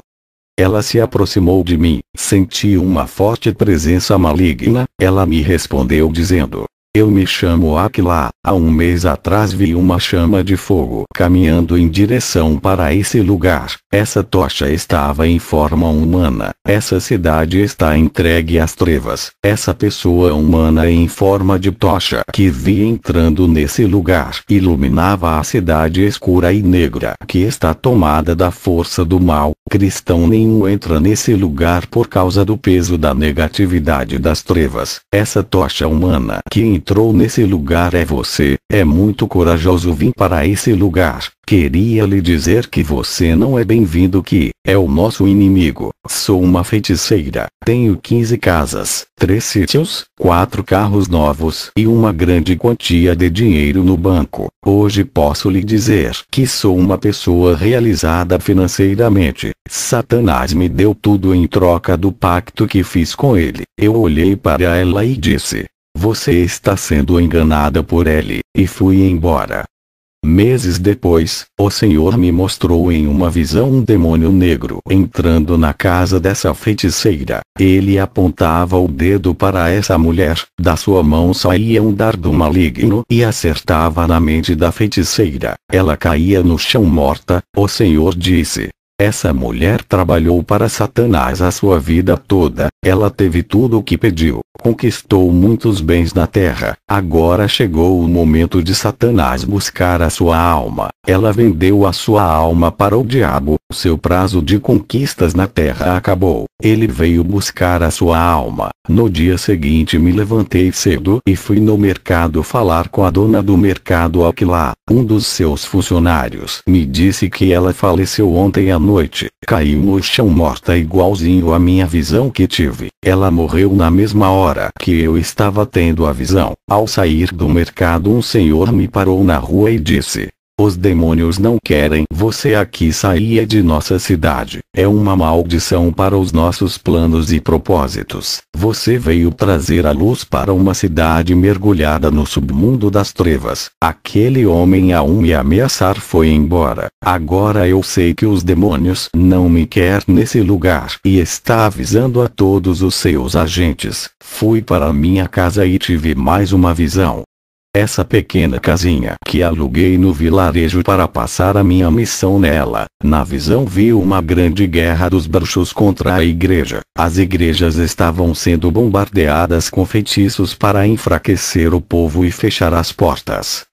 Ela se aproximou de mim. Senti uma forte presença maligna. Ela me respondeu dizendo: "Eu me chamo Aquila." Há um mês atrás vi uma chama de fogo caminhando em direção para esse lugar. Essa tocha estava em forma humana. Essa cidade está entregue às trevas. Essa pessoa humana em forma de tocha que vi entrando nesse lugar iluminava a cidade escura e negra que está tomada da força do mal. Cristão nenhum entra nesse lugar por causa do peso da negatividade das trevas. Essa tocha humana que entrou nesse lugar é você. É muito corajoso vir para esse lugar. Queria lhe dizer que você não é bem-vindo, que é o nosso inimigo. Sou uma feiticeira. Tenho 15 casas, 3 sítios, 4 carros novos e uma grande quantia de dinheiro no banco. Hoje posso lhe dizer que sou uma pessoa realizada financeiramente. Satanás me deu tudo em troca do pacto que fiz com ele. Eu olhei para ela e disse: "Você está sendo enganada por ele", e fui embora. Meses depois, o Senhor me mostrou em uma visão um demônio negro entrando na casa dessa feiticeira. Ele apontava o dedo para essa mulher, da sua mão saía um dardo maligno e acertava na mente da feiticeira. Ela caía no chão morta. O Senhor disse: "Essa mulher trabalhou para Satanás a sua vida toda. Ela teve tudo o que pediu, conquistou muitos bens na terra. Agora chegou o momento de Satanás buscar a sua alma. Ela vendeu a sua alma para o diabo. Seu prazo de conquistas na terra acabou. Ele veio buscar a sua alma." No dia seguinte me levantei cedo e fui no mercado falar com a dona do mercado Aquila. Um dos seus funcionários me disse que ela faleceu ontem à noite. Caiu no chão morta, igualzinho à minha visão que tive. Ela morreu na mesma hora que eu estava tendo a visão. Ao sair do mercado, um senhor me parou na rua e disse: "Os demônios não querem você aqui. Saia de nossa cidade. É uma maldição para os nossos planos e propósitos. Você veio trazer a luz para uma cidade mergulhada no submundo das trevas." Aquele homem, ao me ameaçar, foi embora. Agora eu sei que os demônios não me querem nesse lugar e está avisando a todos os seus agentes. Fui para minha casa e tive mais uma visão. Essa pequena casinha que aluguei no vilarejo para passar a minha missão nela. Na visão vi uma grande guerra dos bruxos contra a igreja. As igrejas estavam sendo bombardeadas com feitiços para enfraquecer o povo e fechar as portas.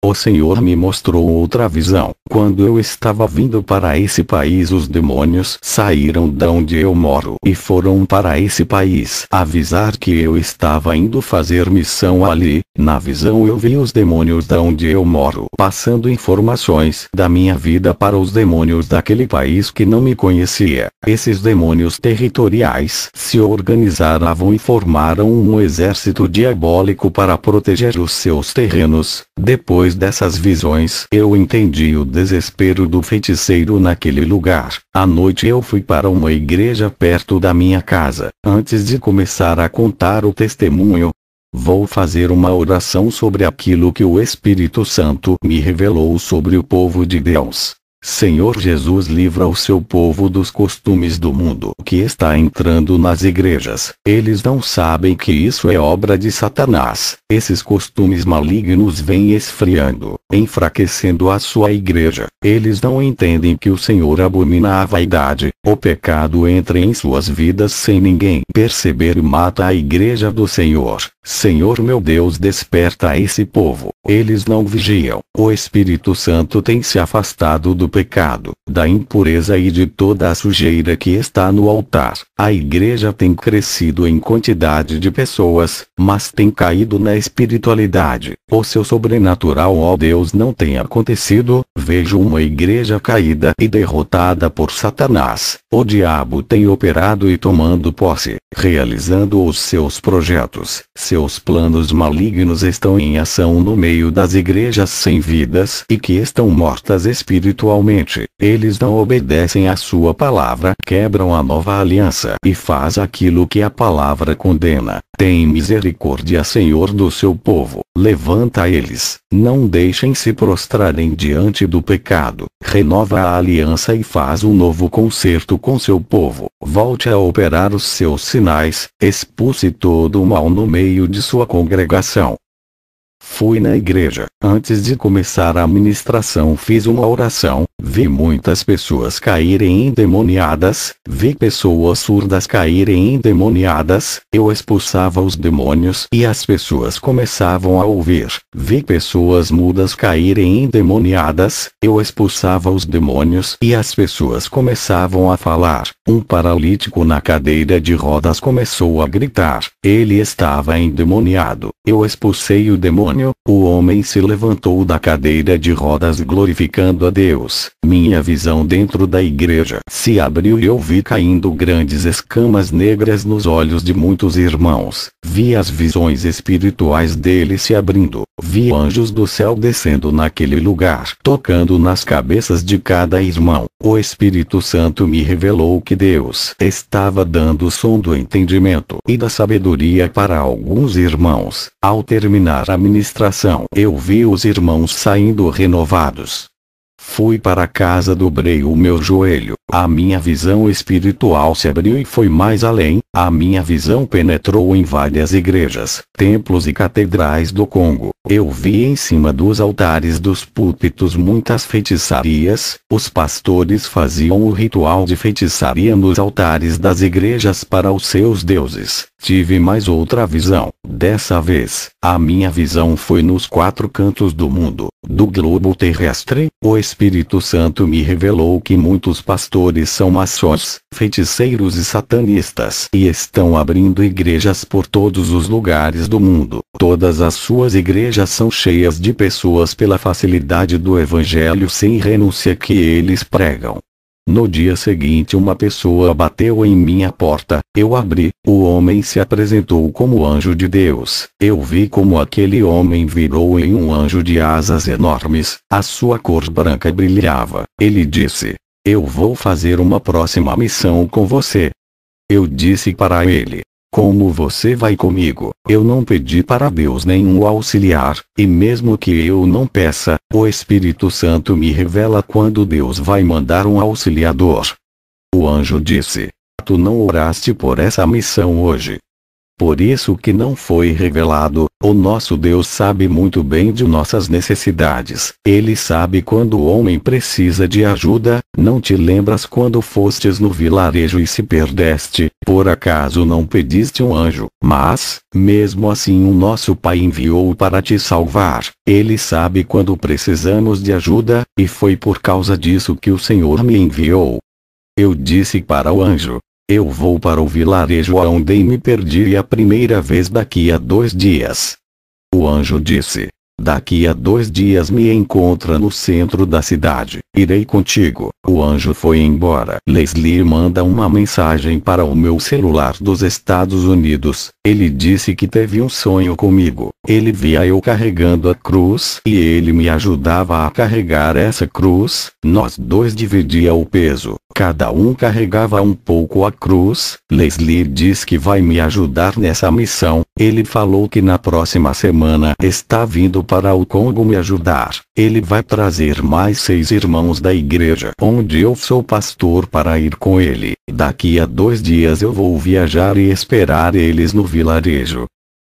O Senhor me mostrou outra visão. Quando eu estava vindo para esse país, os demônios saíram de onde eu moro e foram para esse país avisar que eu estava indo fazer missão ali. Na visão eu vi os demônios de onde eu moro passando informações da minha vida para os demônios daquele país que não me conhecia. Esses demônios territoriais se organizaram e formaram um exército diabólico para proteger os seus terrenos. Depois dessas visões, eu entendi o desespero do feiticeiro naquele lugar. À noite eu fui para uma igreja perto da minha casa. Antes de começar a contar o testemunho, vou fazer uma oração sobre aquilo que o Espírito Santo me revelou sobre o povo de Deus. Senhor Jesus, livra o seu povo dos costumes do mundo que está entrando nas igrejas. Eles não sabem que isso é obra de Satanás. Esses costumes malignos vêm esfriando, enfraquecendo a sua igreja. Eles não entendem que o Senhor abomina a vaidade. O pecado entra em suas vidas sem ninguém perceber e mata a igreja do Senhor. Senhor meu Deus, desperta esse povo. Eles não vigiam. O Espírito Santo tem se afastado do pecado, da impureza e de toda a sujeira que está no altar. A igreja tem crescido em quantidade de pessoas, mas tem caído na espiritualidade. O seu sobrenatural, ó Deus, Deus não tem acontecido, vejo uma igreja caída e derrotada por Satanás. O diabo tem operado e tomando posse, realizando os seus projetos. Seus planos malignos estão em ação no meio das igrejas sem vidas e que estão mortas espiritualmente. Eles não obedecem à sua palavra, quebram a nova aliança e faz aquilo que a palavra condena. Tem misericórdia, Senhor, do seu povo. Levanta eles. Não deixem se prostrarem diante do pecado. Renova a aliança e faz um novo concerto com seu povo. Volte a operar os seus sinais. Expulse todo o mal no meio de sua congregação. Fui na igreja. Antes de começar a ministração fiz uma oração. Vi muitas pessoas caírem endemoniadas. Vi pessoas surdas caírem endemoniadas. Eu expulsava os demônios e as pessoas começavam a ouvir. Vi pessoas mudas caírem endemoniadas. Eu expulsava os demônios e as pessoas começavam a falar. Um paralítico na cadeira de rodas começou a gritar. Ele estava endemoniado. Eu expulsei o demônio. O homem se levantou da cadeira de rodas glorificando a Deus. Minha visão dentro da igreja se abriu e eu vi caindo grandes escamas negras nos olhos de muitos irmãos. Vi as visões espirituais dele se abrindo. Vi anjos do céu descendo naquele lugar, tocando nas cabeças de cada irmão. O Espírito Santo me revelou que Deus estava dando o som do entendimento e da sabedoria para alguns irmãos. Ao terminar a ministração, eu vi os irmãos saindo renovados. Fui para casa, dobrei o meu joelho. A minha visão espiritual se abriu e foi mais além. A minha visão penetrou em várias igrejas, templos e catedrais do Congo. Eu vi em cima dos altares dos púlpitos muitas feitiçarias. Os pastores faziam o ritual de feitiçaria nos altares das igrejas para os seus deuses. Tive mais outra visão. Dessa vez, a minha visão foi nos 4 cantos do mundo, do globo terrestre. O Espírito Santo me revelou que muitos pastores são maçons, feiticeiros e satanistas e estão abrindo igrejas por todos os lugares do mundo. Todas as suas igrejas são cheias de pessoas pela facilidade do evangelho sem renúncia que eles pregam. No dia seguinte uma pessoa bateu em minha porta, eu abri, o homem se apresentou como anjo de Deus. Eu vi como aquele homem virou em um anjo de asas enormes, a sua cor branca brilhava. Ele disse: "Eu vou fazer uma próxima missão com você." Eu disse para ele: "Como você vai comigo?" Eu não pedi para Deus nenhum auxiliar, e mesmo que eu não peça, o Espírito Santo me revela quando Deus vai mandar um auxiliador. O anjo disse: "Tu não oraste por essa missão hoje. Por isso que não foi revelado. O nosso Deus sabe muito bem de nossas necessidades. Ele sabe quando o homem precisa de ajuda. Não te lembras quando fostes no vilarejo e se perdeste? Por acaso não pediste um anjo? Mas, mesmo assim, o nosso Pai enviou para te salvar. Ele sabe quando precisamos de ajuda, e foi por causa disso que o Senhor me enviou." Eu disse para o anjo: "Eu vou para o vilarejo onde me perdi a primeira vez daqui a 2 dias." O anjo disse: "Daqui a 2 dias me encontra no centro da cidade. Irei contigo." O anjo foi embora. Leslie manda uma mensagem para o meu celular dos Estados Unidos. Ele disse que teve um sonho comigo. Ele via eu carregando a cruz e ele me ajudava a carregar essa cruz. Nós dois dividia o peso. Cada um carregava um pouco a cruz. Leslie diz que vai me ajudar nessa missão. Ele falou que na próxima semana está vindo para o Congo me ajudar. Ele vai trazer mais 6 irmãos da igreja onde eu sou pastor para ir com ele. Daqui a 2 dias eu vou viajar e esperar eles no vilarejo.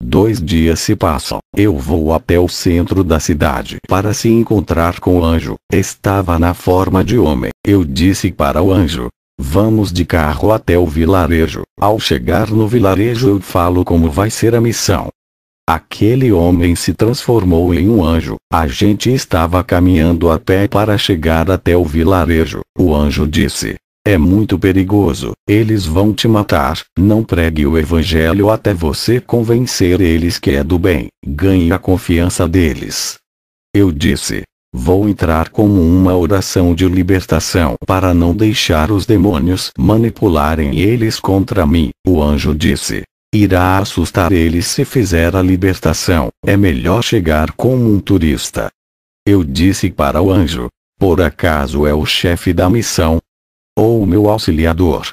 2 dias se passam. Eu vou até o centro da cidade para se encontrar com o anjo. Estava na forma de homem. Eu disse para o anjo: "Vamos de carro até o vilarejo. Ao chegar no vilarejo eu falo como vai ser a missão." Aquele homem se transformou em um anjo. A gente estava caminhando a pé para chegar até o vilarejo. O anjo disse: "É muito perigoso. Eles vão te matar. Não pregue o evangelho até você convencer eles que é do bem. Ganhe a confiança deles." Eu disse: vou entrar como uma oração de libertação para não deixar os demônios manipularem eles contra mim. O anjo disse: irá assustar eles se fizer a libertação. É melhor chegar como um turista. Eu disse para o anjo: por acaso é o chefe da missão? Ou o meu auxiliador?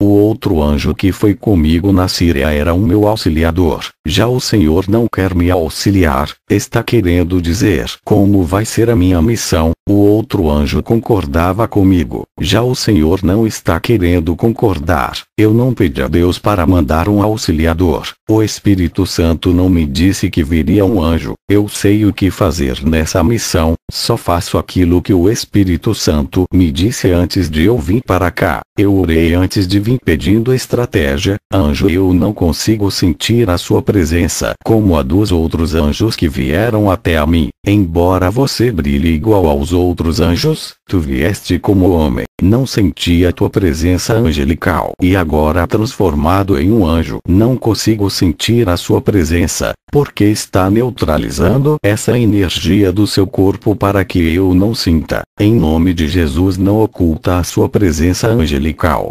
O outro anjo que foi comigo na Síria era o meu auxiliador. Já o Senhor não quer me auxiliar, está querendo dizer como vai ser a minha missão. O outro anjo concordava comigo. Já o Senhor não está querendo concordar. Eu não pedi a Deus para mandar um auxiliador. O Espírito Santo não me disse que viria um anjo. Eu sei o que fazer nessa missão, só faço aquilo que o Espírito Santo me disse antes de eu vir para cá. Eu orei antes de vir pedindo estratégia. Anjo, eu não consigo sentir a sua presença como a dos outros anjos que vieram até a mim. Embora você brilhe igual aos outros anjos, tu vieste como homem. Não senti a tua presença angelical. E agora transformado em um anjo, não consigo sentir a sua presença, porque está neutralizando essa energia do seu corpo para que eu não sinta. Em nome de Jesus, não oculta a sua presença angelical.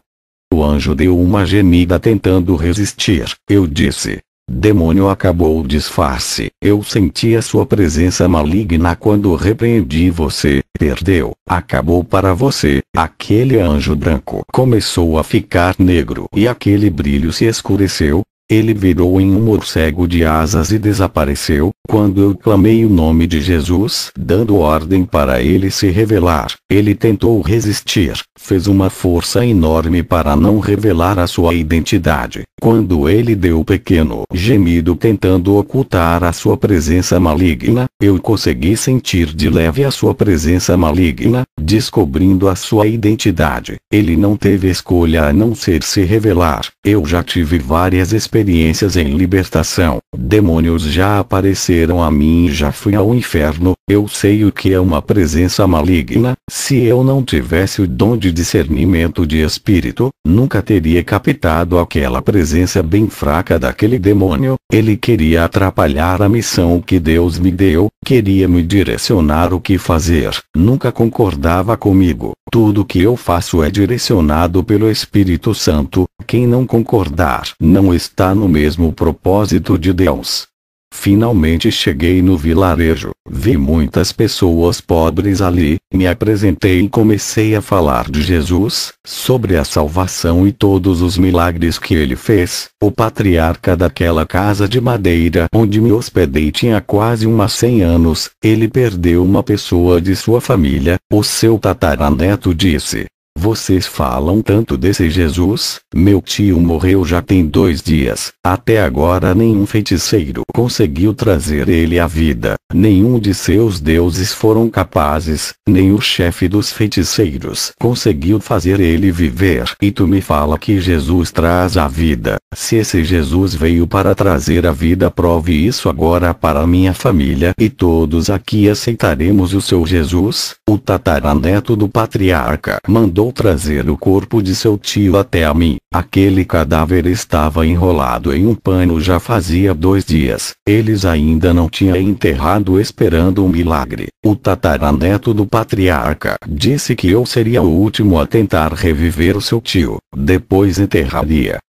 O anjo deu uma gemida tentando resistir. Eu disse: demônio, acabou o disfarce. Eu senti a sua presença maligna quando repreendi você. Perdeu. Acabou para você. Aquele anjo branco começou a ficar negro e aquele brilho se escureceu. Ele virou em um morcego de asas e desapareceu. Quando eu clamei o nome de Jesus, dando ordem para ele se revelar, ele tentou resistir, fez uma força enorme para não revelar a sua identidade. Quando ele deu um pequeno gemido tentando ocultar a sua presença maligna, eu consegui sentir de leve a sua presença maligna, descobrindo a sua identidade. Ele não teve escolha a não ser se revelar. Eu já tive várias experiências em libertação. Demônios já apareceram a mim e já fui ao inferno. Eu sei o que é uma presença maligna. Se eu não tivesse o dom de discernimento de espírito, nunca teria captado aquela presença bem fraca daquele demônio. Ele queria atrapalhar a missão que Deus me deu, queria me direcionar o que fazer. Nunca concordava comigo. Tudo que eu faço é direcionado pelo Espírito Santo. Quem não concordar não está no mesmo propósito de Deus. Finalmente cheguei no vilarejo, vi muitas pessoas pobres ali, me apresentei e comecei a falar de Jesus, sobre a salvação e todos os milagres que ele fez. O patriarca daquela casa de madeira onde me hospedei tinha quase 100 anos, ele perdeu uma pessoa de sua família. O seu tataraneto disse: vocês falam tanto desse Jesus? Meu tio morreu já tem 2 dias. Até agora nenhum feiticeiro conseguiu trazer ele à vida. Nenhum de seus deuses foram capazes, nem o chefe dos feiticeiros conseguiu fazer ele viver. E tu me fala que Jesus traz a vida. Se esse Jesus veio para trazer a vida, prove isso agora para a minha família e todos aqui aceitaremos o seu Jesus. O tataraneto do patriarca mandou trazer o corpo de seu tio até a mim. Aquele cadáver estava enrolado em um pano já fazia 2 dias. Eles ainda não tinham enterrado esperando um milagre. O tataraneto do patriarca disse que eu seria o último a tentar reviver o seu tio. Depois enterraria.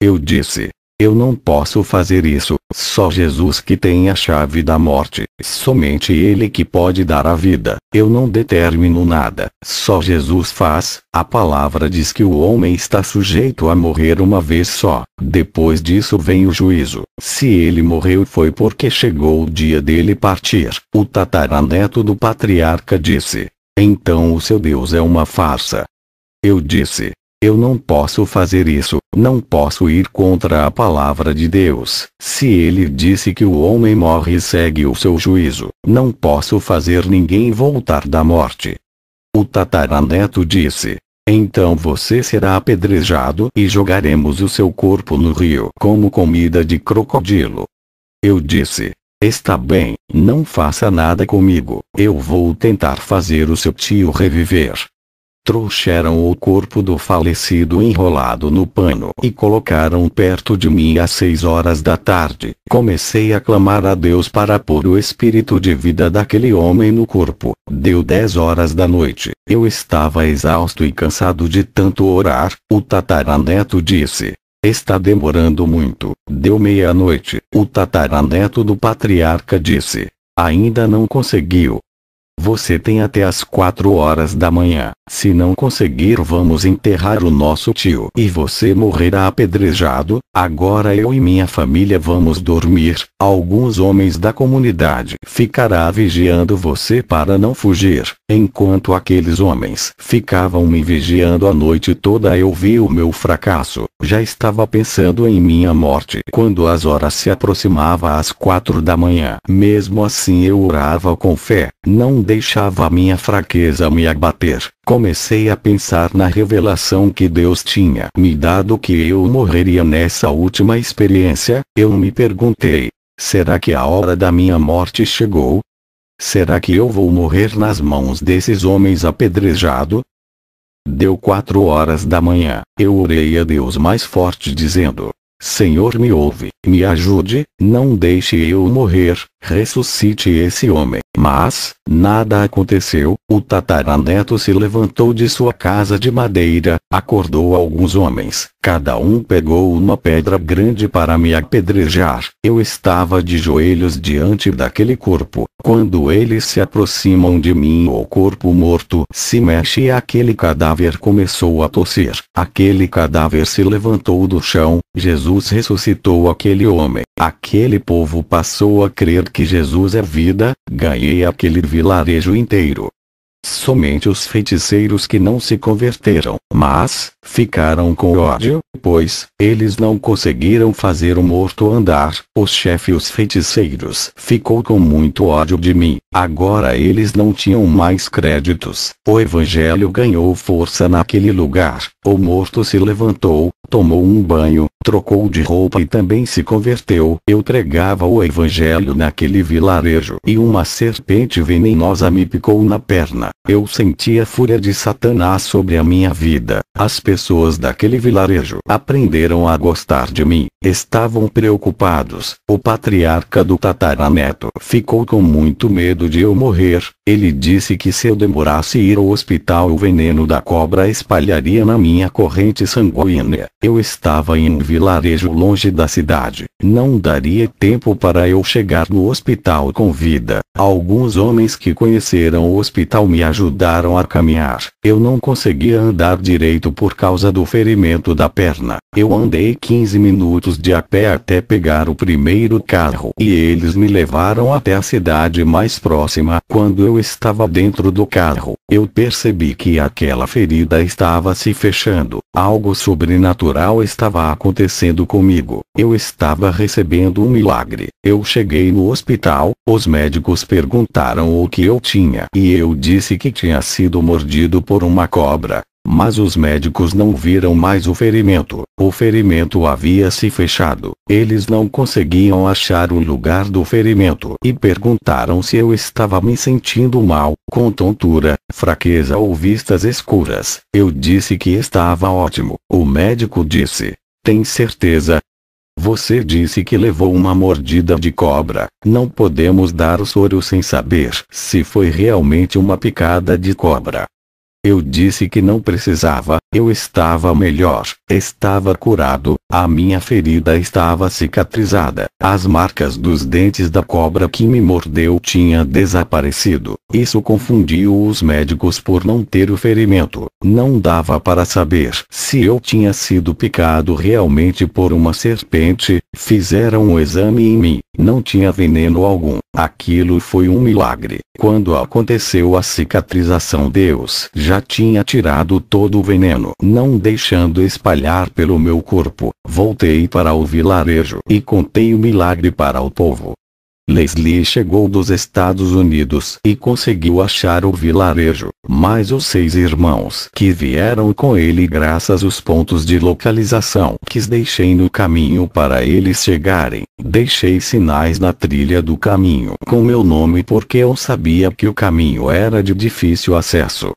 Eu disse: eu não posso fazer isso. Só Jesus que tem a chave da morte. Somente Ele que pode dar a vida. Eu não determino nada. Só Jesus faz. A palavra diz que o homem está sujeito a morrer uma vez só. Depois disso vem o juízo. Se ele morreu foi porque chegou o dia dele partir. O tataraneto do patriarca disse: então o seu Deus é uma farsa. Eu disse: eu não posso fazer isso, não posso ir contra a palavra de Deus. Se ele disse que o homem morre e segue o seu juízo, não posso fazer ninguém voltar da morte. O tataraneto disse: então você será apedrejado e jogaremos o seu corpo no rio como comida de crocodilo. Eu disse: está bem, não faça nada comigo, eu vou tentar fazer o seu tio reviver. Trouxeram o corpo do falecido enrolado no pano e colocaram perto de mim às 6 horas da tarde. Comecei a clamar a Deus para pôr o espírito de vida daquele homem no corpo. Deu 10 horas da noite. Eu estava exausto e cansado de tanto orar. O tataraneto disse: "Está demorando muito." Deu meia-noite. O tataraneto do patriarca disse: "Ainda não conseguiu. Você tem até às 4 horas da manhã. Se não conseguir, vamos enterrar o nosso tio e você morrerá apedrejado. Agora eu e minha família vamos dormir. Alguns homens da comunidade ficará vigiando você para não fugir." Enquanto aqueles homens ficavam me vigiando a noite toda, eu vi o meu fracasso. Já estava pensando em minha morte quando as horas se aproximavam às 4 da manhã. Mesmo assim eu orava com fé. Não deixava a minha fraqueza me abater. Comecei a pensar na revelação que Deus tinha me dado que eu morreria nessa última experiência. Eu me perguntei: será que a hora da minha morte chegou? Será que eu vou morrer nas mãos desses homens apedrejado? Deu 4 horas da manhã. Eu orei a Deus mais forte dizendo: Senhor, me ouve, me ajude, não deixe eu morrer, ressuscite esse homem. Mas, nada aconteceu. O tataraneto se levantou de sua casa de madeira, acordou alguns homens, cada um pegou uma pedra grande para me apedrejar. Eu estava de joelhos diante daquele corpo. Quando eles se aproximam de mim, o corpo morto se mexe e aquele cadáver começou a tossir. Aquele cadáver se levantou do chão. Jesus ressuscitou aquele homem. Aquele povo passou a crer que Jesus é vida. Ganhei aquele vilarejo inteiro. Somente os feiticeiros que não se converteram, mas ficaram com ódio, pois eles não conseguiram fazer o morto andar. O chefe, os feiticeiros, ficou com muito ódio de mim. Agora eles não tinham mais créditos. O evangelho ganhou força naquele lugar. O morto se levantou, tomou um banho, trocou de roupa e também se converteu. Eu pregava o evangelho naquele vilarejo e uma serpente venenosa me picou na perna. Eu senti a fúria de Satanás sobre a minha vida. As pessoas daquele vilarejo aprenderam a gostar de mim. Estavam preocupados. O patriarca do tataraneto ficou com muito medo de eu morrer. Ele disse que se eu demorasse ir ao hospital, o veneno da cobra espalharia na minha corrente sanguínea. Eu estava em um vilarejo longe da cidade. Não daria tempo para eu chegar no hospital com vida. Alguns homens que conheceram o hospital me ajudaram a caminhar. Eu não conseguia andar direito por causa do ferimento da perna. Eu andei 15 minutos de a pé até pegar o primeiro carro e eles me levaram até a cidade mais próxima. Quando eu estava dentro do carro, eu percebi que aquela ferida estava se fechando. Algo sobrenatural estava acontecendo comigo. Eu estava recebendo um milagre. Eu cheguei no hospital, os médicos perguntaram o que eu tinha e eu disse que tinha sido mordido por uma cobra. Mas os médicos não viram mais o ferimento. O ferimento havia se fechado. Eles não conseguiam achar o lugar do ferimento e perguntaram se eu estava me sentindo mal, com tontura, fraqueza ou vistas escuras. Eu disse que estava ótimo. O médico disse: "Tem certeza? Você disse que levou uma mordida de cobra. Não podemos dar o soro sem saber se foi realmente uma picada de cobra." Eu disse que não precisava. Eu estava melhor. Estava curado. A minha ferida estava cicatrizada. As marcas dos dentes da cobra que me mordeu tinham desaparecido. Isso confundiu os médicos por não ter o ferimento. Não dava para saber se eu tinha sido picado realmente por uma serpente. Fizeram um exame em mim. Não tinha veneno algum. Aquilo foi um milagre. Quando aconteceu a cicatrização, Deus já tinha tirado todo o veneno, não deixando espalhar pelo meu corpo. Voltei para o vilarejo e contei o milagre para o povo. Leslie chegou dos Estados Unidos e conseguiu achar o vilarejo, mas os 6 irmãos que vieram com ele, graças aos pontos de localização que deixei no caminho para eles chegarem, deixei sinais na trilha do caminho com meu nome porque eu sabia que o caminho era de difícil acesso.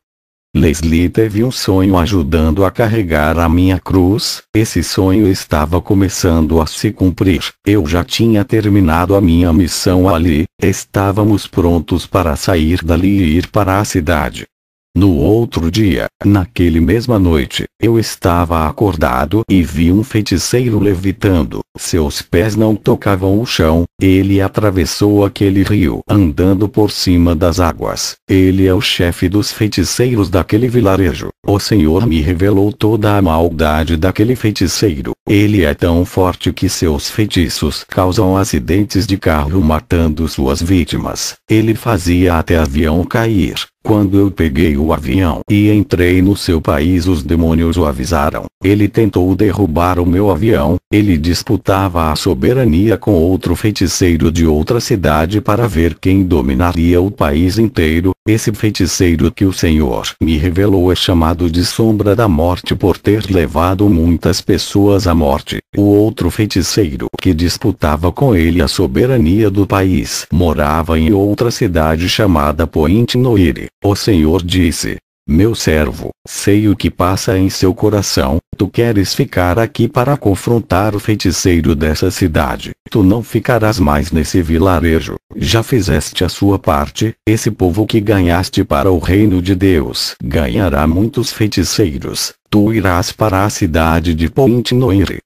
Leslie teve um sonho ajudando a carregar a minha cruz. Esse sonho estava começando a se cumprir. Eu já tinha terminado a minha missão ali. Estávamos prontos para sair dali e ir para a cidade. No outro dia, naquele mesma noite, eu estava acordado e vi um feiticeiro levitando. Seus pés não tocavam o chão. Ele atravessou aquele rio andando por cima das águas. Ele é o chefe dos feiticeiros daquele vilarejo. O Senhor me revelou toda a maldade daquele feiticeiro. Ele é tão forte que seus feitiços causam acidentes de carro matando suas vítimas. Ele fazia até avião cair. Quando eu peguei o avião e entrei no seu país, os demônios o avisaram. Ele tentou derrubar o meu avião. Ele disputava a soberania com outro feiticeiro de outra cidade para ver quem dominaria o país inteiro. Esse feiticeiro que o Senhor me revelou é chamado de Sombra da Morte por ter levado muitas pessoas à morte. O outro feiticeiro que disputava com ele a soberania do país morava em outra cidade chamada Point Noire. O Senhor disse: meu servo, sei o que passa em seu coração. Tu queres ficar aqui para confrontar o feiticeiro dessa cidade. Tu não ficarás mais nesse vilarejo. Já fizeste a sua parte. Esse povo que ganhaste para o reino de Deus ganhará muitos feiticeiros. Tu irás para a cidade de Point Noire.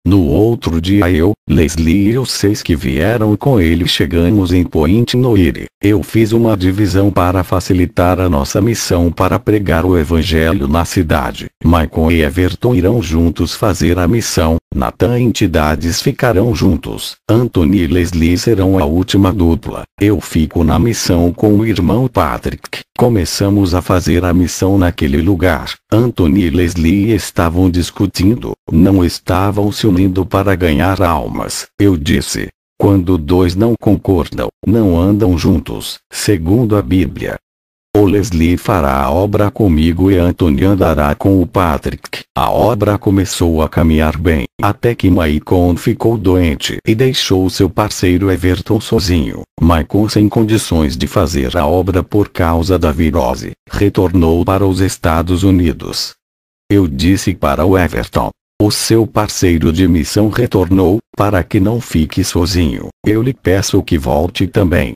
No outro dia eu, Leslie e os 6 que vieram com ele chegamos em Point Noire. Eu fiz uma divisão para facilitar a nossa missão para pregar o evangelho na cidade. Michael e Everton irão juntos fazer a missão. Nathan e entidades ficarão juntos. Anthony e Leslie serão a última dupla. Eu fico na missão com o irmão Patrick. Começamos a fazer a missão naquele lugar. Anthony e Leslie estavam discutindo, não estavam se unindo para ganhar almas. Eu disse: quando 2 não concordam, não andam juntos, segundo a Bíblia. O Leslie fará a obra comigo e Anthony andará com o Patrick. A obra começou a caminhar bem, até que Michael ficou doente e deixou seu parceiro Everton sozinho. Michael, sem condições de fazer a obra por causa da virose, retornou para os Estados Unidos. Eu disse para o Everton: o seu parceiro de missão retornou, para que não fique sozinho. Eu lhe peço que volte também.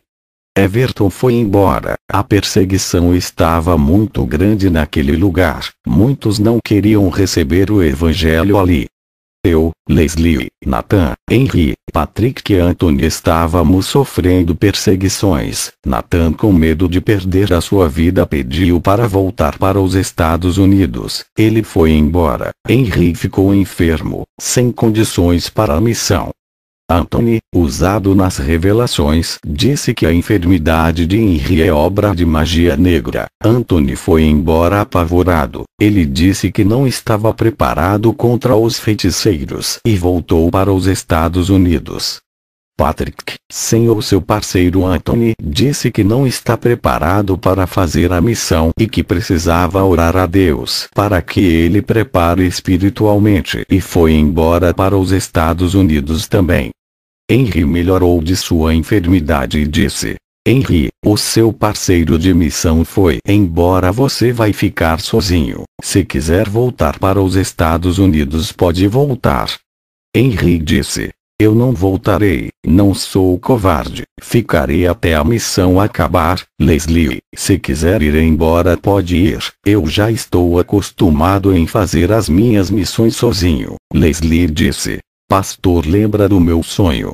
Everton foi embora. A perseguição estava muito grande naquele lugar. Muitos não queriam receber o evangelho ali. Eu, Leslie, Nathan, Henry, Patrick e Anthony estávamos sofrendo perseguições. Nathan, com medo de perder a sua vida, pediu para voltar para os Estados Unidos. Ele foi embora. Henry ficou enfermo, sem condições para a missão. Anthony, usado nas revelações, disse que a enfermidade de Henry é obra de magia negra. Anthony foi embora apavorado. Ele disse que não estava preparado contra os feiticeiros e voltou para os Estados Unidos. Patrick, sem o seu parceiro Anthony, disse que não está preparado para fazer a missão e que precisava orar a Deus para que ele prepare espiritualmente e foi embora para os Estados Unidos também. Henry melhorou de sua enfermidade e disse: Henry, o seu parceiro de missão foi embora, você vai ficar sozinho. Se quiser voltar para os Estados Unidos, pode voltar. Henry disse: eu não voltarei, não sou covarde, ficarei até a missão acabar. Leslie, se quiser ir embora pode ir, eu já estou acostumado em fazer as minhas missões sozinho. Leslie disse: pastor, lembra do meu sonho?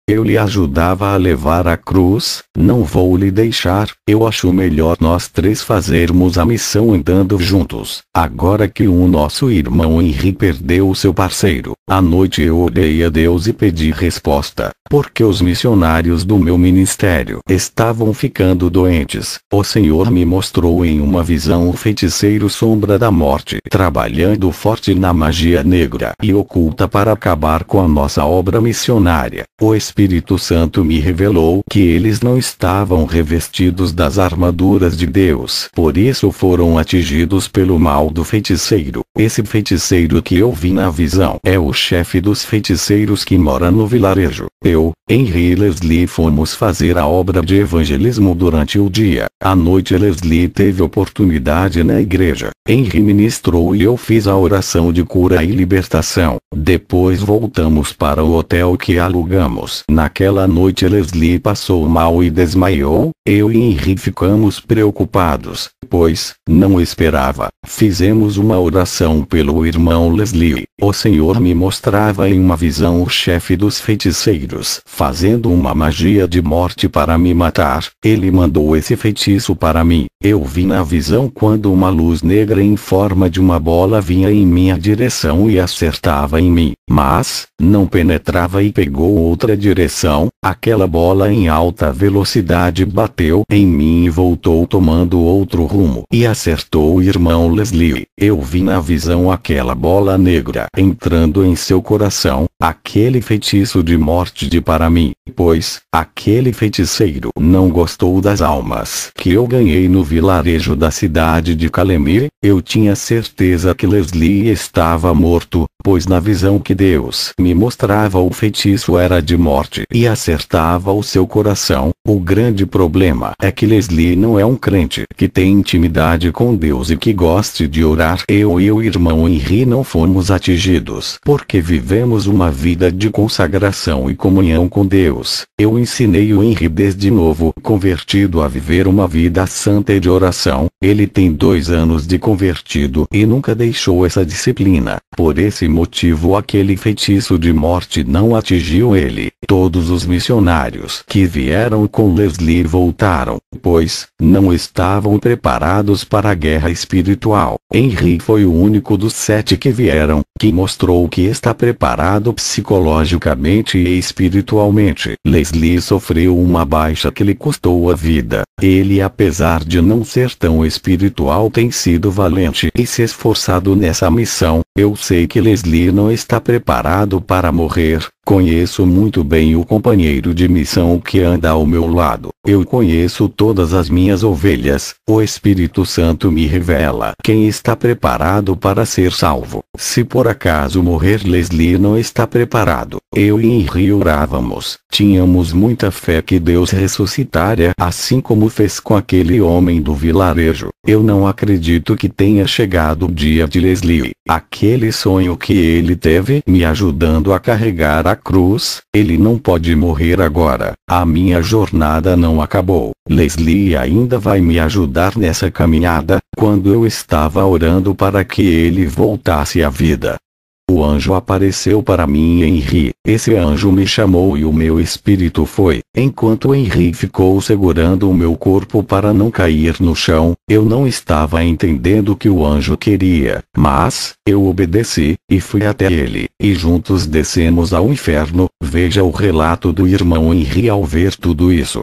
Eu lhe ajudava a levar a cruz. Não vou lhe deixar. Eu acho melhor nós 3 fazermos a missão andando juntos. Agora que o nosso irmão Henry perdeu o seu parceiro, à noite eu orei a Deus e pedi resposta, porque os missionários do meu ministério estavam ficando doentes. O Senhor me mostrou em uma visão o feiticeiro Sombra da Morte trabalhando forte na magia negra e oculta para acabar com a nossa obra missionária. O Espírito Santo me revelou que eles não estavam revestidos das armaduras de Deus. Por isso foram atingidos pelo mal do feiticeiro. Esse feiticeiro que eu vi na visão é o chefe dos feiticeiros que mora no vilarejo. Eu, eu, Henry e Leslie fomos fazer a obra de evangelismo durante o dia. À noite Leslie teve oportunidade na igreja. Henry ministrou e eu fiz a oração de cura e libertação. Depois voltamos para o hotel que alugamos. Naquela noite Leslie passou mal e desmaiou. Eu e Henry ficamos preocupados, pois não esperava. Fizemos uma oração pelo irmão Leslie. O Senhor me mostrava em uma visão o chefe dos feiticeiros fazendo uma magia de morte para me matar. Ele mandou esse feitiço para mim. Eu vi na visão quando uma luz negra em forma de uma bola vinha em minha direção e acertava em mim, mas não penetrava e pegou outra direção. Aquela bola em alta velocidade bateu em mim e voltou tomando outro rumo e acertou o irmão Leslie. Eu vi na visão aquela bola negra entrando em seu coração, aquele feitiço de morte para mim, pois aquele feiticeiro não gostou das almas que eu ganhei no vilarejo da cidade de Calemir. Eu tinha certeza que Leslie estava morto, pois na visão que Deus me mostrava o feitiço era de morte e acertava o seu coração. O grande problema é que Leslie não é um crente que tem intimidade com Deus e que goste de orar. Eu e o irmão Henry não fomos atingidos porque vivemos uma vida de consagração e comunhão com Deus. Eu ensinei o Henry desde novo convertido a viver uma vida santa e de oração. Ele tem 2 anos de convertido e nunca deixou essa disciplina. Por esse motivo aquele feitiço de morte não atingiu ele. Todos os missionários que vieram com Leslie voltaram, pois não estavam preparados para a guerra espiritual. Henry foi o único dos 7 que vieram, que mostrou que está preparado psicologicamente e espiritualmente. Leslie sofreu uma baixa que lhe custou a vida. Ele, apesar de não ser tão espiritual, tem sido valente e se esforçado nessa missão. Eu sei que Leslie não está preparado para morrer. Conheço muito bem o companheiro de missão que anda ao meu lado. Eu conheço todas as minhas ovelhas. O Espírito Santo me revela quem está preparado para ser salvo. Se por acaso morrer, Leslie não está preparado. Eu e Henry orávamos. Tínhamos muita fé que Deus ressuscitaria, assim como fez com aquele homem do vilarejo. Eu não acredito que tenha chegado o dia de Leslie. Aquele sonho que ele teve me ajudando a carregar a cruz, ele não pode morrer agora. A minha jornada não acabou. Leslie ainda vai me ajudar nessa caminhada. Quando eu estava orando para que ele voltasse à vida, o anjo apareceu para mim e Henry. Esse anjo me chamou e o meu espírito foi. Enquanto Henry ficou segurando o meu corpo para não cair no chão, eu não estava entendendo o que o anjo queria. Mas, eu obedeci, e fui até ele, e juntos descemos ao inferno. Veja o relato do irmão Henry ao ver tudo isso.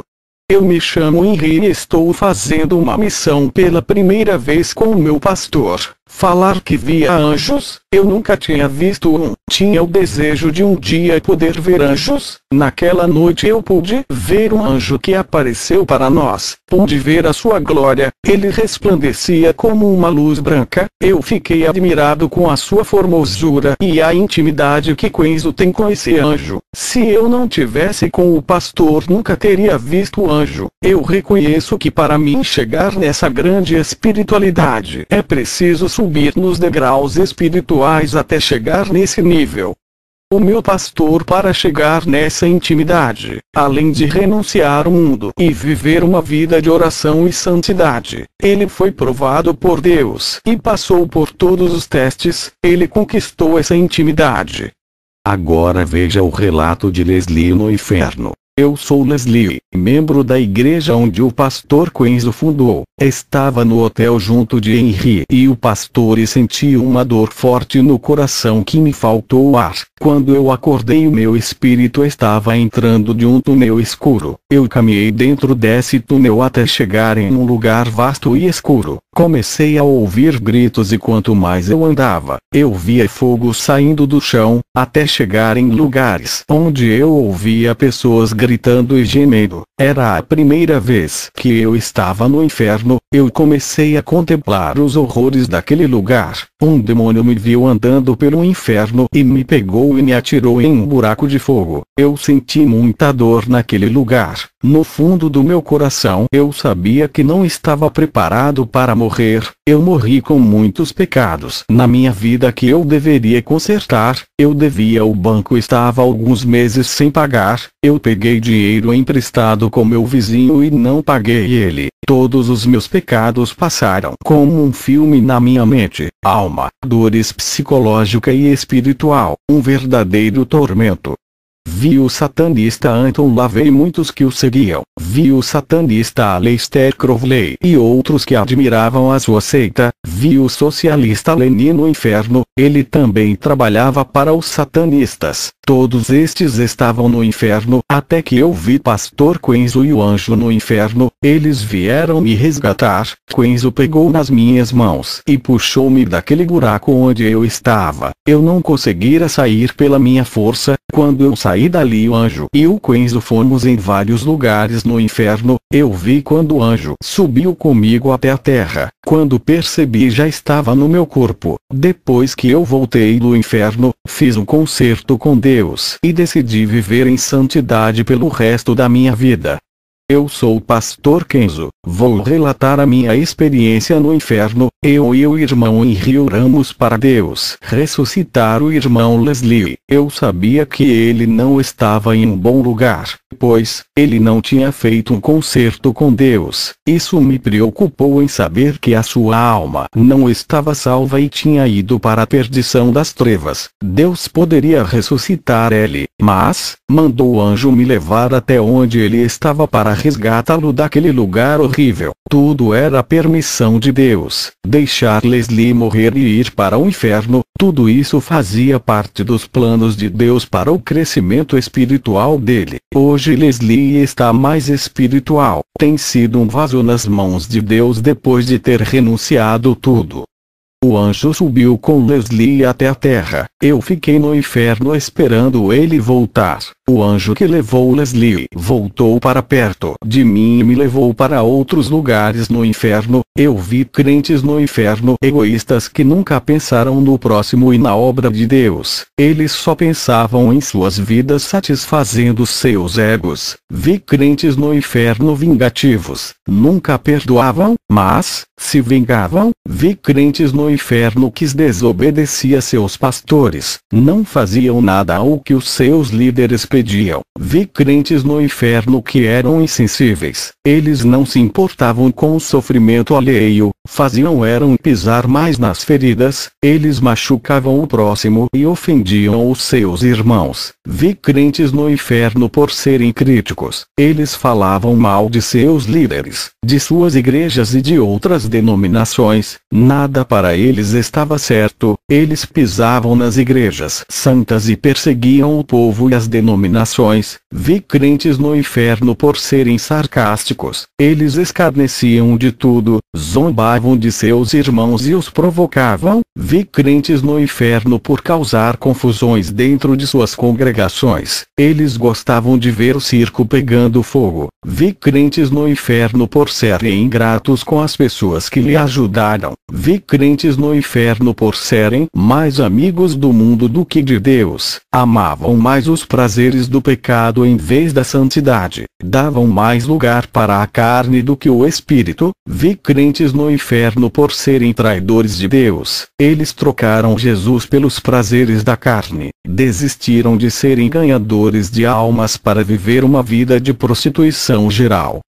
Eu me chamo Henry e estou fazendo uma missão pela primeira vez com o meu pastor. Falar que via anjos, eu nunca tinha visto um. Tinha o desejo de um dia poder ver anjos. Naquela noite eu pude ver um anjo que apareceu para nós. Pude ver a sua glória. Ele resplandecia como uma luz branca. Eu fiquei admirado com a sua formosura e a intimidade que Quenzo tem com esse anjo. Se eu não tivesse com o pastor, nunca teria visto o anjo. Eu reconheço que para mim chegar nessa grande espiritualidade, é preciso subir nos degraus espirituais até chegar nesse nível. O meu pastor, para chegar nessa intimidade, além de renunciar ao mundo e viver uma vida de oração e santidade, ele foi provado por Deus e passou por todos os testes. Ele conquistou essa intimidade. Agora veja o relato de Leslie no inferno. Eu sou Leslie, membro da igreja onde o pastor Quenzo fundou. Estava no hotel junto de Henry e o pastor e senti uma dor forte no coração que me faltou ar. Quando eu acordei, o meu espírito estava entrando de um túnel escuro. Eu caminhei dentro desse túnel até chegar em um lugar vasto e escuro. Comecei a ouvir gritos e quanto mais eu andava, eu via fogo saindo do chão, até chegar em lugares onde eu ouvia pessoas gritando e gemendo. Era a primeira vez que eu estava no inferno. Eu comecei a contemplar os horrores daquele lugar. Um demônio me viu andando pelo inferno e me pegou e me atirou em um buraco de fogo. Eu senti muita dor naquele lugar. No fundo do meu coração eu sabia que não estava preparado para morrer. Eu morri com muitos pecados na minha vida que eu deveria consertar. Eu devia, o banco estava alguns meses sem pagar. Eu peguei dinheiro emprestado com meu vizinho e não paguei ele. Todos os meus pecados passaram como um filme na minha mente, alma, dores psicológica e espiritual, um verdadeiro tormento. Vi o satanista Anton LaVey e muitos que o seguiam. Vi o satanista Aleister Crowley e outros que admiravam a sua seita. Vi o socialista Lenin no inferno. Ele também trabalhava para os satanistas. Todos estes estavam no inferno, até que eu vi Pastor Quenzo e o anjo no inferno. Eles vieram me resgatar. Quenzo pegou nas minhas mãos e puxou-me daquele buraco onde eu estava. Eu não conseguira sair pela minha força. Quando eu saí dali, o anjo e o Quenzo fomos em vários lugares no inferno. Eu vi quando o anjo subiu comigo até a terra. Quando percebi, já estava no meu corpo. Depois que eu voltei do inferno, fiz um concerto com Deus e decidi viver em santidade pelo resto da minha vida. Eu sou o Pastor Kenzo. Vou relatar a minha experiência no inferno. Eu e o irmão Henry oramos para Deus ressuscitar o irmão Leslie. Eu sabia que ele não estava em um bom lugar, pois ele não tinha feito um concerto com Deus. Isso me preocupou em saber que a sua alma não estava salva e tinha ido para a perdição das trevas. Deus poderia ressuscitar ele, mas mandou o anjo me levar até onde ele estava para resgatá-lo daquele lugar horrível. Tudo era a permissão de Deus. Deixar Leslie morrer e ir para o inferno, tudo isso fazia parte dos planos de Deus para o crescimento espiritual dele. Hoje Leslie está mais espiritual. Tem sido um vaso nas mãos de Deus depois de ter renunciado tudo. O anjo subiu com Leslie até a terra. Eu fiquei no inferno esperando ele voltar. O anjo que levou Leslie voltou para perto de mim e me levou para outros lugares no inferno. Eu vi crentes no inferno egoístas que nunca pensaram no próximo e na obra de Deus. Eles só pensavam em suas vidas satisfazendo seus egos. Vi crentes no inferno vingativos. Nunca perdoavam, mas se vingavam. Vi crentes no inferno que desobedeciam seus pastores. Não faziam nada ao que os seus líderes pediam. Vi crentes no inferno que eram insensíveis. Eles não se importavam com o sofrimento alheio, faziam pisar mais nas feridas. Eles machucavam o próximo e ofendiam os seus irmãos. Vi crentes no inferno por serem críticos. Eles falavam mal de seus líderes, de suas igrejas e de outras denominações. Nada para eles estava certo. Eles pisavam nas igrejas santas e perseguiam o povo e as denominações. Vi crentes no inferno por serem sarcásticos. Eles escarneciam de tudo, zombavam de seus irmãos e os provocavam. Vi crentes no inferno por causar confusões dentro de suas congregações. Eles gostavam de ver o circo pegando fogo. Vi crentes no inferno por serem ingratos com as pessoas que lhe ajudaram. Vi crentes no inferno por serem mais amigos do mundo do que de Deus. Amavam mais os prazeres do pecado em vez da santidade. Davam mais lugar para a carne do que o espírito. Vi crentes no inferno por serem traidores de Deus. Eles trocaram Jesus pelos prazeres da carne. Desistiram de serem ganhadores de almas para viver uma vida de prostituição geral.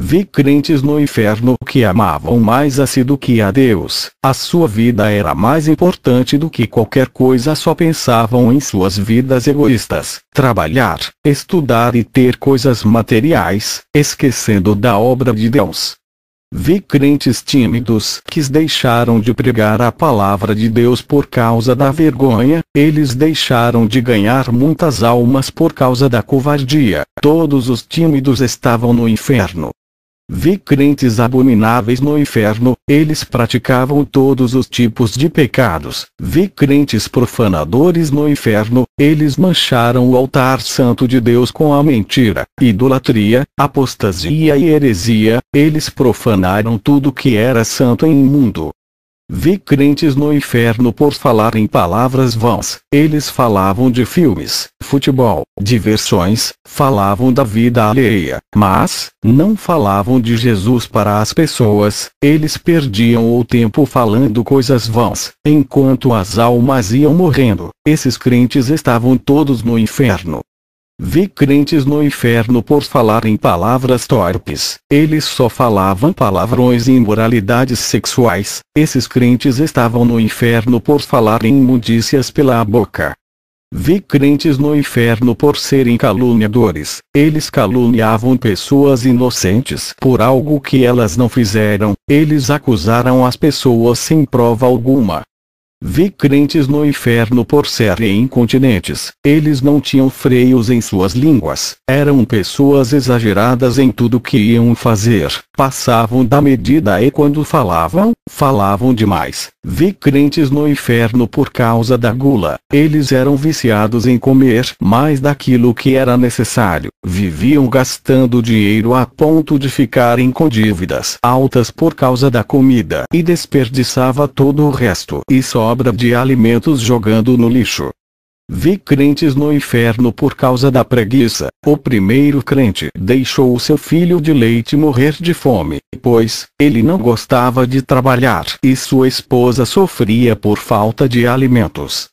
Vi crentes no inferno que amavam mais a si do que a Deus. A sua vida era mais importante do que qualquer coisa. Só pensavam em suas vidas egoístas, trabalhar, estudar e ter coisas materiais, esquecendo da obra de Deus. Vi crentes tímidos que deixaram de pregar a palavra de Deus por causa da vergonha. Eles deixaram de ganhar muitas almas por causa da covardia. Todos os tímidos estavam no inferno. Vi crentes abomináveis no inferno, eles praticavam todos os tipos de pecados. Vi crentes profanadores no inferno, eles mancharam o altar santo de Deus com a mentira, idolatria, apostasia e heresia, eles profanaram tudo que era santo e imundo. Vi crentes no inferno por falar em palavras vãs. Eles falavam de filmes, futebol, diversões, falavam da vida alheia, mas não falavam de Jesus para as pessoas. Eles perdiam o tempo falando coisas vãs, enquanto as almas iam morrendo. Esses crentes estavam todos no inferno. Vi crentes no inferno por falar em palavras torpes. Eles só falavam palavrões e imoralidades sexuais. Esses crentes estavam no inferno por falar em imundícias pela boca. Vi crentes no inferno por serem caluniadores. Eles caluniavam pessoas inocentes por algo que elas não fizeram. Eles acusaram as pessoas sem prova alguma. Vi crentes no inferno por serem incontinentes. Eles não tinham freios em suas línguas. Eram pessoas exageradas em tudo que iam fazer. Passavam da medida e quando falavam, falavam demais. Vi crentes no inferno por causa da gula. Eles eram viciados em comer mais daquilo que era necessário. Viviam gastando dinheiro a ponto de ficarem com dívidas altas por causa da comida. E desperdiçava todo o resto. E sobra de alimentos jogando no lixo. Vi crentes no inferno por causa da preguiça. O primeiro crente deixou o seu filho de leite morrer de fome, pois ele não gostava de trabalhar e sua esposa sofria por falta de alimentos.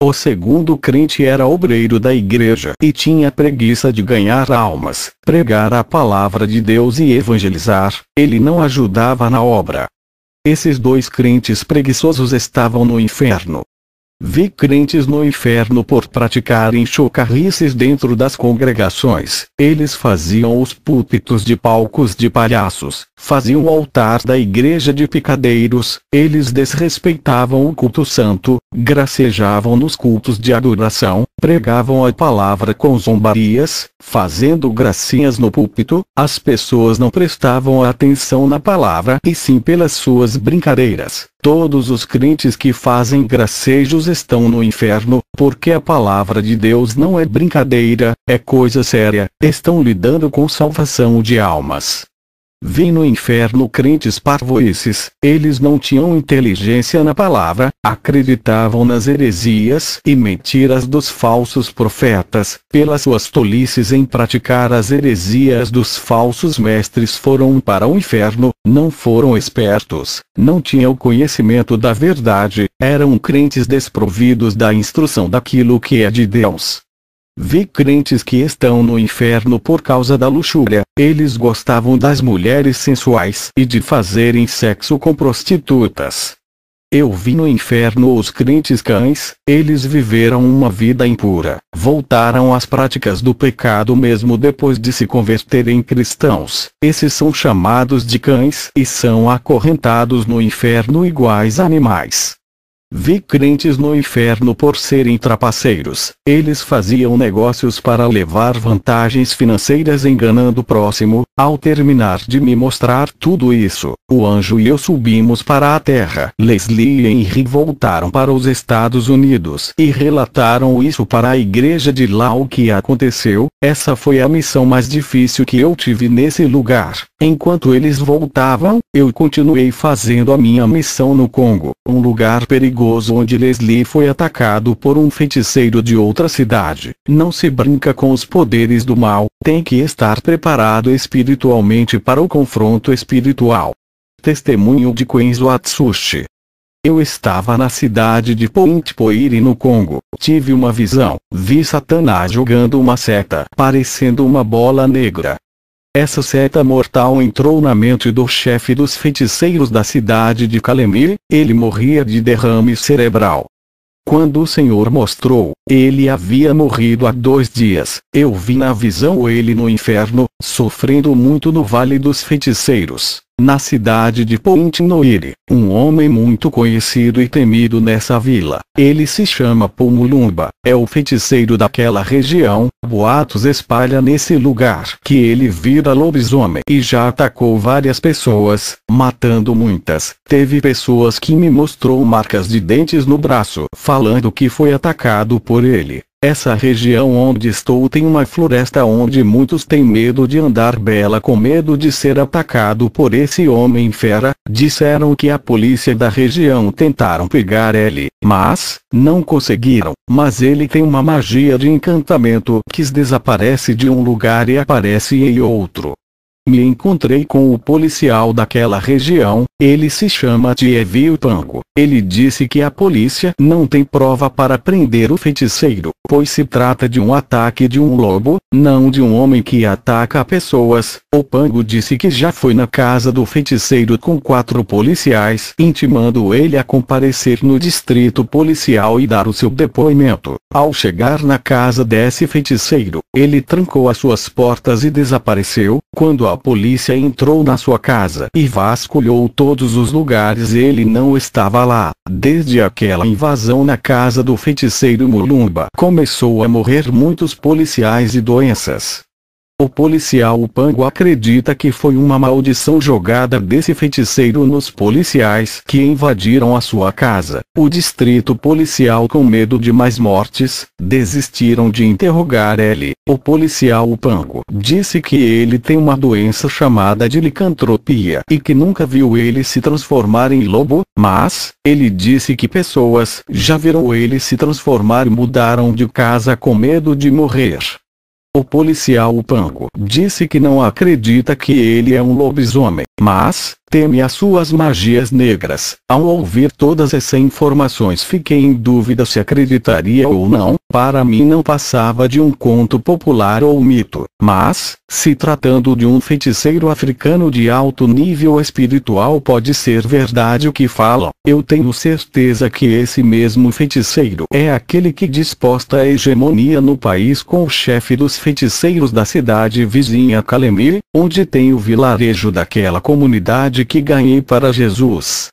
O segundo crente era obreiro da igreja e tinha preguiça de ganhar almas, pregar a palavra de Deus e evangelizar. Ele não ajudava na obra. Esses dois crentes preguiçosos estavam no inferno. Vi crentes no inferno por praticarem chocarrices dentro das congregações. Eles faziam os púlpitos de palcos de palhaços, faziam o altar da igreja de picadeiros. Eles desrespeitavam o culto santo, gracejavam nos cultos de adoração, pregavam a palavra com zombarias, fazendo gracinhas no púlpito. As pessoas não prestavam atenção na palavra e sim pelas suas brincadeiras. Todos os crentes que fazem gracejos estão no inferno, porque a palavra de Deus não é brincadeira, é coisa séria. Estão lidando com salvação de almas. Vi no inferno crentes parvoices. Eles não tinham inteligência na palavra, acreditavam nas heresias e mentiras dos falsos profetas. Pelas suas tolices em praticar as heresias dos falsos mestres foram para o inferno. Não foram espertos, não tinham conhecimento da verdade, eram crentes desprovidos da instrução daquilo que é de Deus. Vi crentes que estão no inferno por causa da luxúria. Eles gostavam das mulheres sensuais e de fazerem sexo com prostitutas. Eu vi no inferno os crentes cães. Eles viveram uma vida impura, voltaram às práticas do pecado mesmo depois de se converterem cristãos. Esses são chamados de cães e são acorrentados no inferno iguais a animais. Vi crentes no inferno por serem trapaceiros. Eles faziam negócios para levar vantagens financeiras enganando o próximo. Ao terminar de me mostrar tudo isso, o anjo e eu subimos para a terra. Leslie e Henry voltaram para os Estados Unidos e relataram isso para a igreja de lá o que aconteceu. Essa foi a missão mais difícil que eu tive nesse lugar. Enquanto eles voltavam, eu continuei fazendo a minha missão no Congo, um lugar perigoso onde Leslie foi atacado por um feiticeiro de outra cidade. Não se brinca com os poderes do mal, tem que estar preparado espiritualmente para o confronto espiritual. Testemunho de Kwenzo Atsushi. Eu estava na cidade de Point Poiri no Congo. Tive uma visão. Vi Satanás jogando uma seta, parecendo uma bola negra. Essa seta mortal entrou na mente do chefe dos feiticeiros da cidade de Kalemie. Ele morria de derrame cerebral. Quando o Senhor mostrou, ele havia morrido há 2 dias. Eu vi na visão ele no inferno, sofrendo muito no Vale dos Feiticeiros. Na cidade de Point-Noire, um homem muito conhecido e temido nessa vila. Ele se chama Pomulumba, é o feiticeiro daquela região. Boatos espalham nesse lugar que ele vira lobisomem e já atacou várias pessoas, matando muitas. Teve pessoas que me mostrou marcas de dentes no braço, falando que foi atacado por ele. Essa região onde estou tem uma floresta onde muitos têm medo de andar bela com medo de ser atacado por esse homem fera. Disseram que a polícia da região tentaram pegar ele, mas não conseguiram. Mas ele tem uma magia de encantamento que desaparece de um lugar e aparece em outro. Me encontrei com o policial daquela região, ele se chama Dievio Pango. Ele disse que a polícia não tem prova para prender o feiticeiro, pois se trata de um ataque de um lobo, não de um homem que ataca pessoas. O Pango disse que já foi na casa do feiticeiro com 4 policiais, intimando ele a comparecer no distrito policial e dar o seu depoimento. Ao chegar na casa desse feiticeiro, ele trancou as suas portas e desapareceu. Quando a polícia entrou na sua casa e vasculhou todos os lugares, ele não estava lá. Desde aquela invasão na casa do feiticeiro Mulumba, começou a morrer muitos policiais e doenças. O policial Pango acredita que foi uma maldição jogada desse feiticeiro nos policiais que invadiram a sua casa. O distrito policial, com medo de mais mortes, desistiram de interrogar ele. O policial Pango disse que ele tem uma doença chamada de licantropia e que nunca viu ele se transformar em lobo, mas ele disse que pessoas já viram ele se transformar e mudaram de casa com medo de morrer. O policial Pango disse que não acredita que ele é um lobisomem, mas teme as suas magias negras. Ao ouvir todas essas informações, fiquei em dúvida se acreditaria ou não. Para mim não passava de um conto popular ou mito, mas, se tratando de um feiticeiro africano de alto nível espiritual, pode ser verdade o que falam. Eu tenho certeza que esse mesmo feiticeiro é aquele que disposta a hegemonia no país com o chefe dos feiticeiros da cidade vizinha Calemir, onde tem o vilarejo daquela comunidade que ganhei para Jesus.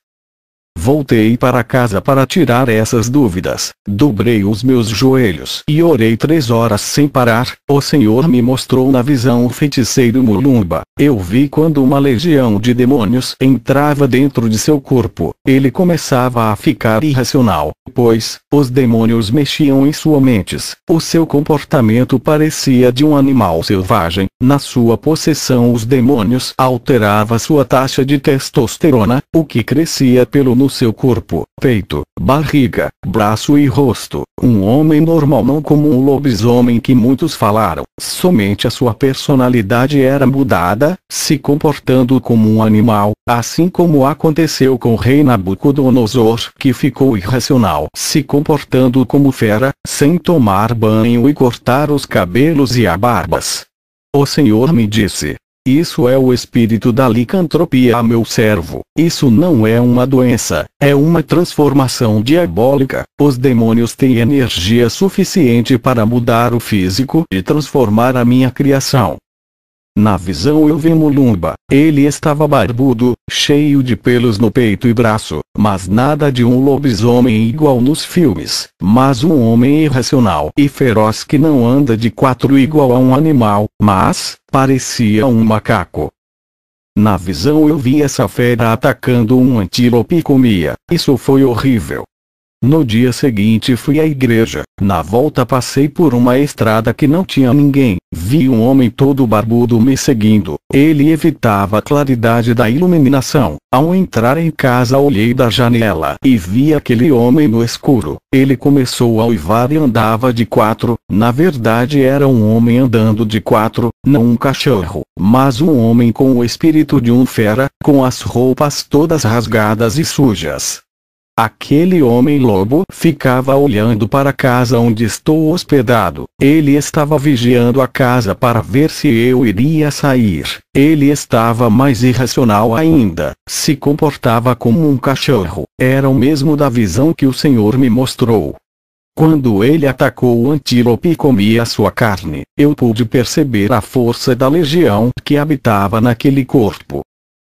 Voltei para casa para tirar essas dúvidas. Dobrei os meus joelhos e orei 3 horas sem parar. O Senhor me mostrou na visão o feiticeiro Mulumba. Eu vi quando uma legião de demônios entrava dentro de seu corpo. Ele começava a ficar irracional, pois os demônios mexiam em sua mente. O seu comportamento parecia de um animal selvagem. Na sua possessão, os demônios alteravam sua taxa de testosterona, o que crescia no seu corpo, peito, barriga, braço e rosto. Um homem normal, não como um lobisomem que muitos falaram. Somente a sua personalidade era mudada, se comportando como um animal, assim como aconteceu com o rei Nabucodonosor, que ficou irracional, se comportando como fera, sem tomar banho e cortar os cabelos e a barbas. O Senhor me disse: isso é o espírito da licantropia, meu servo. Isso não é uma doença, é uma transformação diabólica. Os demônios têm energia suficiente para mudar o físico e transformar a minha criação. Na visão eu vi Mulumba. Ele estava barbudo, cheio de pelos no peito e braço, mas nada de um lobisomem igual nos filmes, mas um homem irracional e feroz que não anda de 4 igual a um animal, mas parecia um macaco. Na visão eu vi essa fera atacando um antílope e comia. Isso foi horrível. No dia seguinte fui à igreja. Na volta passei por uma estrada que não tinha ninguém. Vi um homem todo barbudo me seguindo. Ele evitava a claridade da iluminação. Ao entrar em casa olhei da janela e vi aquele homem no escuro. Ele começou a uivar e andava de 4. Na verdade era um homem andando de 4, não um cachorro, mas um homem com o espírito de um fera, com as roupas todas rasgadas e sujas. Aquele homem-lobo ficava olhando para a casa onde estou hospedado. Ele estava vigiando a casa para ver se eu iria sair. Ele estava mais irracional ainda. Se comportava como um cachorro. Era o mesmo da visão que o Senhor me mostrou. Quando ele atacou o antílope e comia sua carne, eu pude perceber a força da legião que habitava naquele corpo.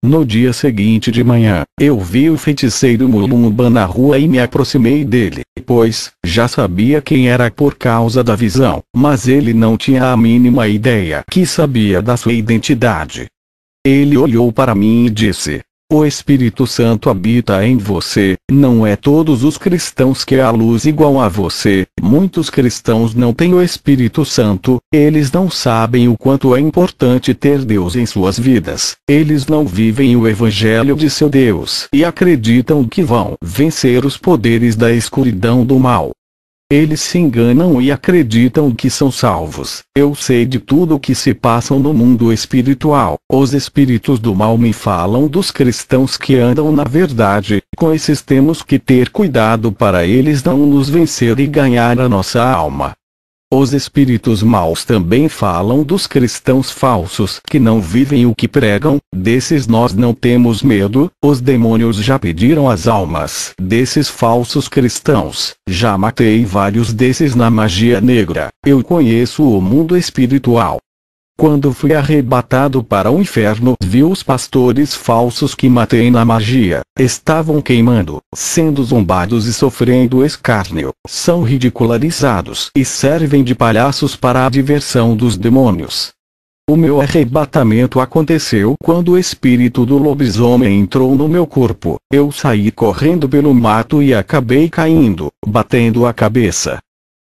No dia seguinte de manhã, eu vi o feiticeiro Mulumba na rua e me aproximei dele, pois já sabia quem era por causa da visão, mas ele não tinha a mínima ideia que sabia da sua identidade. Ele olhou para mim e disse: "O Espírito Santo habita em você." Não é todos os cristãos que há luz igual a você. Muitos cristãos não têm o Espírito Santo, eles não sabem o quanto é importante ter Deus em suas vidas. Eles não vivem o Evangelho de seu Deus e acreditam que vão vencer os poderes da escuridão do mal. Eles se enganam e acreditam que são salvos. Eu sei de tudo o que se passa no mundo espiritual. Os espíritos do mal me falam dos cristãos que andam na verdade. Com esses temos que ter cuidado para eles não nos vencer e ganhar a nossa alma. Os espíritos maus também falam dos cristãos falsos que não vivem o que pregam. Desses nós não temos medo. Os demônios já pediram as almas desses falsos cristãos. Já matei vários desses na magia negra. Eu conheço o mundo espiritual. Quando fui arrebatado para o inferno, vi os pastores falsos que matei na magia. Estavam queimando, sendo zombados e sofrendo escárnio. São ridicularizados e servem de palhaços para a diversão dos demônios. O meu arrebatamento aconteceu quando o espírito do lobisomem entrou no meu corpo. Eu saí correndo pelo mato e acabei caindo, batendo a cabeça.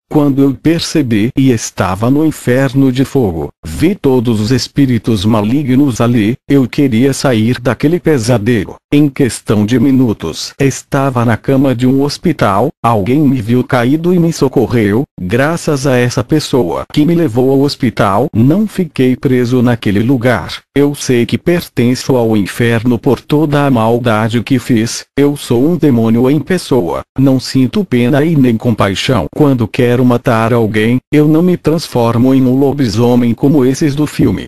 Quando eu percebi e estava no inferno de fogo, vi todos os espíritos malignos ali. Eu queria sair daquele pesadelo. Em questão de minutos, estava na cama de um hospital. Alguém me viu caído e me socorreu. Graças a essa pessoa que me levou ao hospital, não fiquei preso naquele lugar. Eu sei que pertenço ao inferno por toda a maldade que fiz. Eu sou um demônio em pessoa. Não sinto pena e nem compaixão. Quando quero matar alguém, eu não me transformo em um lobisomem como esses do filme.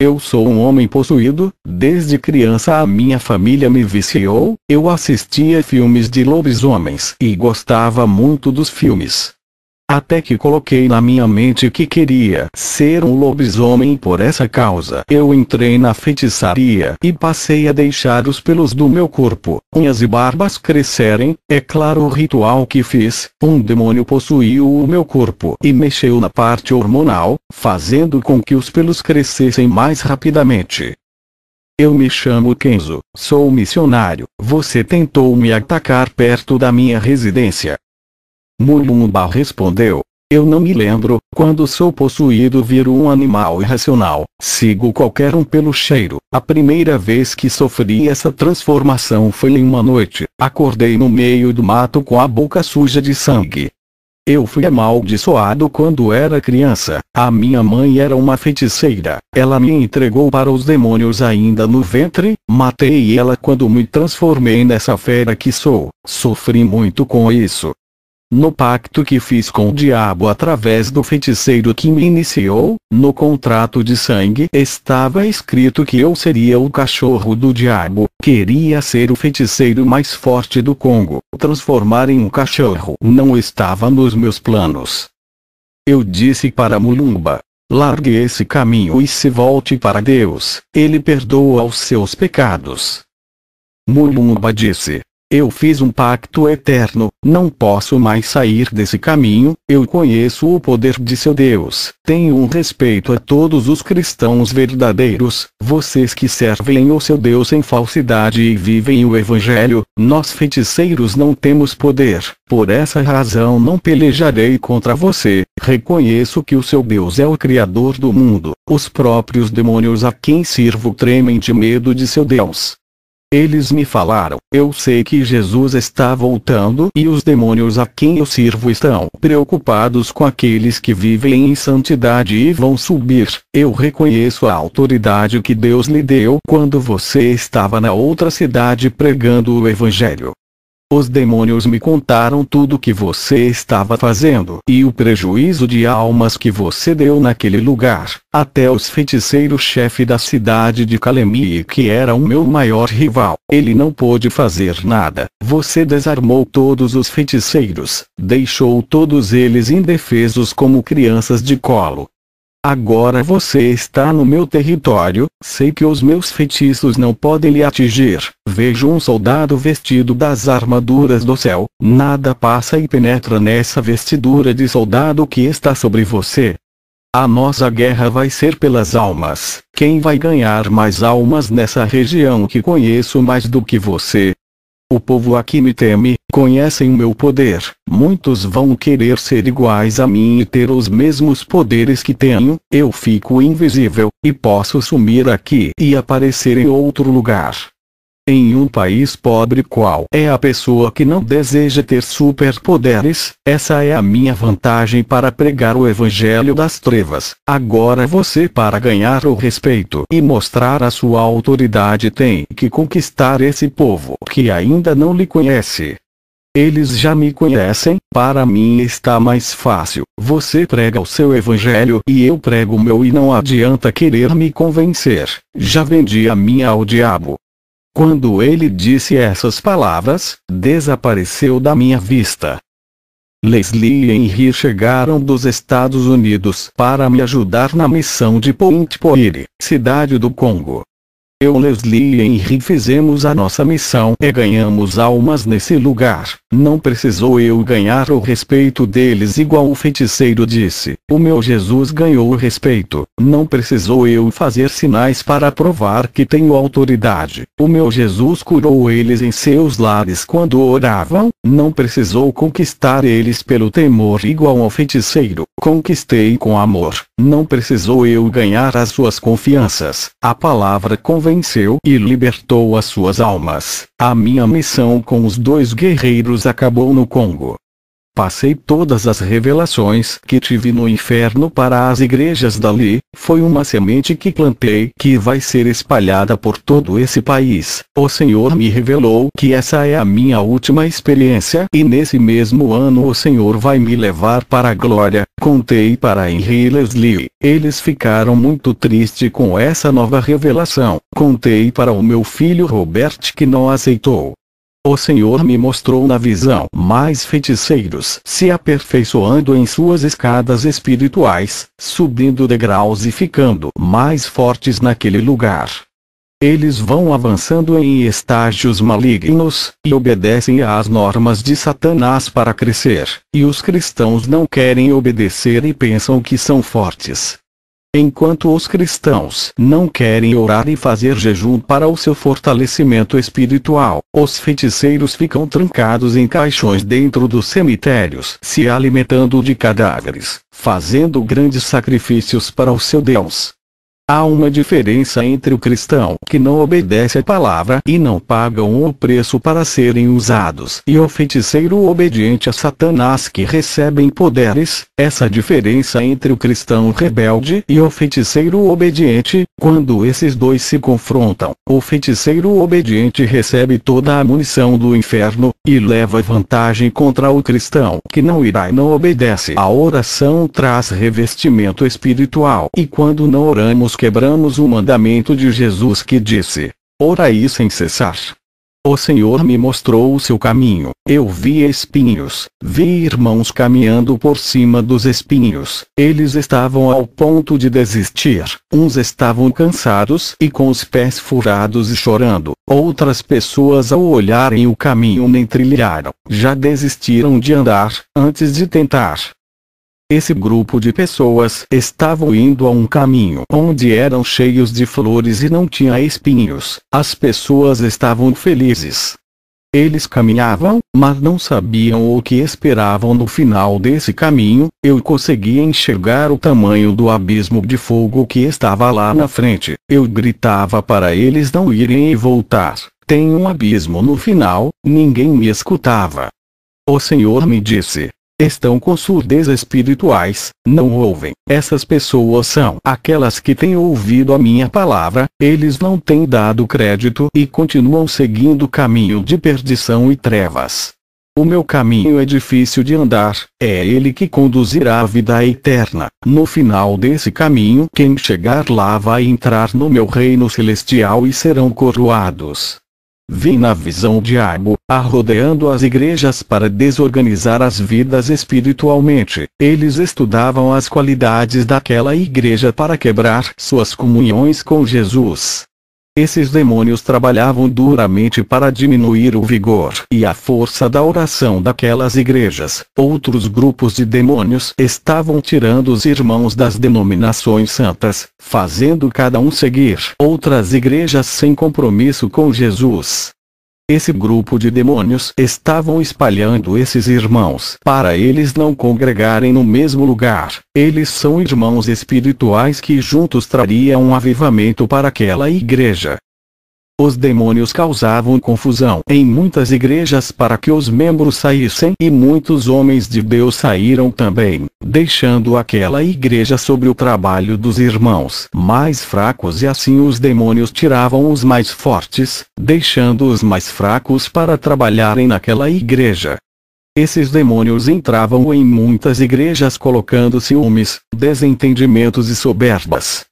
Eu sou um homem possuído. Desde criança a minha família me viciou. Eu assistia filmes de lobisomens e gostava muito dos filmes. Até que coloquei na minha mente que queria ser um lobisomem. Por essa causa eu entrei na feitiçaria e passei a deixar os pelos do meu corpo, unhas e barbas crescerem. É claro o ritual que fiz. Um demônio possuiu o meu corpo e mexeu na parte hormonal, fazendo com que os pelos crescessem mais rapidamente. Eu me chamo Kenzo, sou missionário. Você tentou me atacar perto da minha residência. Mulumba respondeu: "Eu não me lembro. Quando sou possuído viro um animal irracional. Sigo qualquer um pelo cheiro. A primeira vez que sofri essa transformação foi em uma noite. Acordei no meio do mato com a boca suja de sangue. Eu fui amaldiçoado quando era criança. A minha mãe era uma feiticeira. Ela me entregou para os demônios ainda no ventre. Matei ela quando me transformei nessa fera que sou. Sofri muito com isso. No pacto que fiz com o diabo através do feiticeiro que me iniciou, no contrato de sangue estava escrito que eu seria o cachorro do diabo. Queria ser o feiticeiro mais forte do Congo. Transformar em um cachorro não estava nos meus planos. Eu disse para Mulumba: largue esse caminho e se volte para Deus. Ele perdoa os seus pecados. Mulumba disse: eu fiz um pacto eterno, não posso mais sair desse caminho. Eu conheço o poder de seu Deus. Tenho um respeito a todos os cristãos verdadeiros, vocês que servem o seu Deus em falsidade e vivem o Evangelho. Nós feiticeiros não temos poder, por essa razão não pelejarei contra você. Reconheço que o seu Deus é o Criador do mundo. Os próprios demônios a quem sirvo tremem de medo de seu Deus. Eles me falaram: eu sei que Jesus está voltando e os demônios a quem eu sirvo estão preocupados com aqueles que vivem em santidade e vão subir. Eu reconheço a autoridade que Deus lhe deu quando você estava na outra cidade pregando o Evangelho. Os demônios me contaram tudo o que você estava fazendo e o prejuízo de almas que você deu naquele lugar. Até os feiticeiros-chefe da cidade de Kalemie, que era o meu maior rival, ele não pôde fazer nada. Você desarmou todos os feiticeiros, deixou todos eles indefesos como crianças de colo. Agora você está no meu território, sei que os meus feitiços não podem lhe atingir. Vejo um soldado vestido das armaduras do céu, nada passa e penetra nessa vestidura de soldado que está sobre você. A nossa guerra vai ser pelas almas. Quem vai ganhar mais almas nessa região que conheço mais do que você? O povo aqui me teme, conhecem o meu poder. Muitos vão querer ser iguais a mim e ter os mesmos poderes que tenho. Eu fico invisível, e posso sumir aqui e aparecer em outro lugar. Em um país pobre, qual é a pessoa que não deseja ter superpoderes? Essa é a minha vantagem para pregar o evangelho das trevas. Agora você, para ganhar o respeito e mostrar a sua autoridade, tem que conquistar esse povo que ainda não lhe conhece. Eles já me conhecem, para mim está mais fácil. Você prega o seu evangelho e eu prego o meu, e não adianta querer me convencer. Já vendi a minha ao diabo. Quando ele disse essas palavras, desapareceu da minha vista. Leslie e Henry chegaram dos Estados Unidos para me ajudar na missão de Point Poire, cidade do Congo. Eu, Leslie e Henry fizemos a nossa missão e ganhamos almas nesse lugar. Não precisou eu ganhar o respeito deles igual o feiticeiro disse. O meu Jesus ganhou o respeito. Não precisou eu fazer sinais para provar que tenho autoridade. O meu Jesus curou eles em seus lares quando oravam. Não precisou conquistar eles pelo temor igual ao feiticeiro. Conquistei com amor. Não precisou eu ganhar as suas confianças. A palavra venceu e libertou as suas almas. A minha missão com os dois guerreiros acabou no Congo. Passei todas as revelações que tive no inferno para as igrejas dali. Foi uma semente que plantei que vai ser espalhada por todo esse país. O Senhor me revelou que essa é a minha última experiência e nesse mesmo ano o Senhor vai me levar para a glória. Contei para Henry e Leslie. Eles ficaram muito tristes com essa nova revelação. Contei para o meu filho Robert, que não aceitou. O Senhor me mostrou na visão mais feiticeiros se aperfeiçoando em suas escadas espirituais, subindo degraus e ficando mais fortes naquele lugar. Eles vão avançando em estágios malignos, e obedecem às normas de Satanás para crescer, e os cristãos não querem obedecer e pensam que são fortes. Enquanto os cristãos não querem orar e fazer jejum para o seu fortalecimento espiritual, os feiticeiros ficam trancados em caixões dentro dos cemitérios, se alimentando de cadáveres, fazendo grandes sacrifícios para o seu Deus. Há uma diferença entre o cristão que não obedece à palavra e não pagam o preço para serem usados e o feiticeiro obediente a Satanás que recebem poderes. Essa diferença entre o cristão rebelde e o feiticeiro obediente, quando esses dois se confrontam, o feiticeiro obediente recebe toda a munição do inferno e leva vantagem contra o cristão que não irá e não obedece. A oração traz revestimento espiritual e quando não oramos quebramos o mandamento de Jesus que disse: orai sem cessar. O Senhor me mostrou o seu caminho. Eu vi espinhos, vi irmãos caminhando por cima dos espinhos. Eles estavam ao ponto de desistir. Uns estavam cansados e com os pés furados e chorando. Outras pessoas, ao olharem o caminho, nem trilharam. Já desistiram de andar antes de tentar. Esse grupo de pessoas estavam indo a um caminho onde eram cheios de flores e não tinha espinhos. As pessoas estavam felizes. Eles caminhavam, mas não sabiam o que esperavam no final desse caminho. Eu conseguia enxergar o tamanho do abismo de fogo que estava lá na frente. Eu gritava para eles não irem e voltar. Tem um abismo no final. Ninguém me escutava. O Senhor me disse: estão com surdez espirituais, não ouvem. Essas pessoas são aquelas que têm ouvido a minha palavra, eles não têm dado crédito e continuam seguindo o caminho de perdição e trevas. O meu caminho é difícil de andar, é ele que conduzirá à vida eterna. No final desse caminho, quem chegar lá vai entrar no meu reino celestial e serão coroados. Vi na visão o diabo, rodeando as igrejas para desorganizar as vidas espiritualmente. Eles estudavam as qualidades daquela igreja para quebrar suas comunhões com Jesus. Esses demônios trabalhavam duramente para diminuir o vigor e a força da oração daquelas igrejas. Outros grupos de demônios estavam tirando os irmãos das denominações santas, fazendo cada um seguir outras igrejas sem compromisso com Jesus. Esse grupo de demônios estavam espalhando esses irmãos para eles não congregarem no mesmo lugar. Eles são irmãos espirituais que juntos trariam um avivamento para aquela igreja. Os demônios causavam confusão em muitas igrejas para que os membros saíssem, e muitos homens de Deus saíram também, deixando aquela igreja sob o trabalho dos irmãos mais fracos, e assim os demônios tiravam os mais fortes, deixando os mais fracos para trabalharem naquela igreja. Esses demônios entravam em muitas igrejas colocando ciúmes, desentendimentos e soberbas.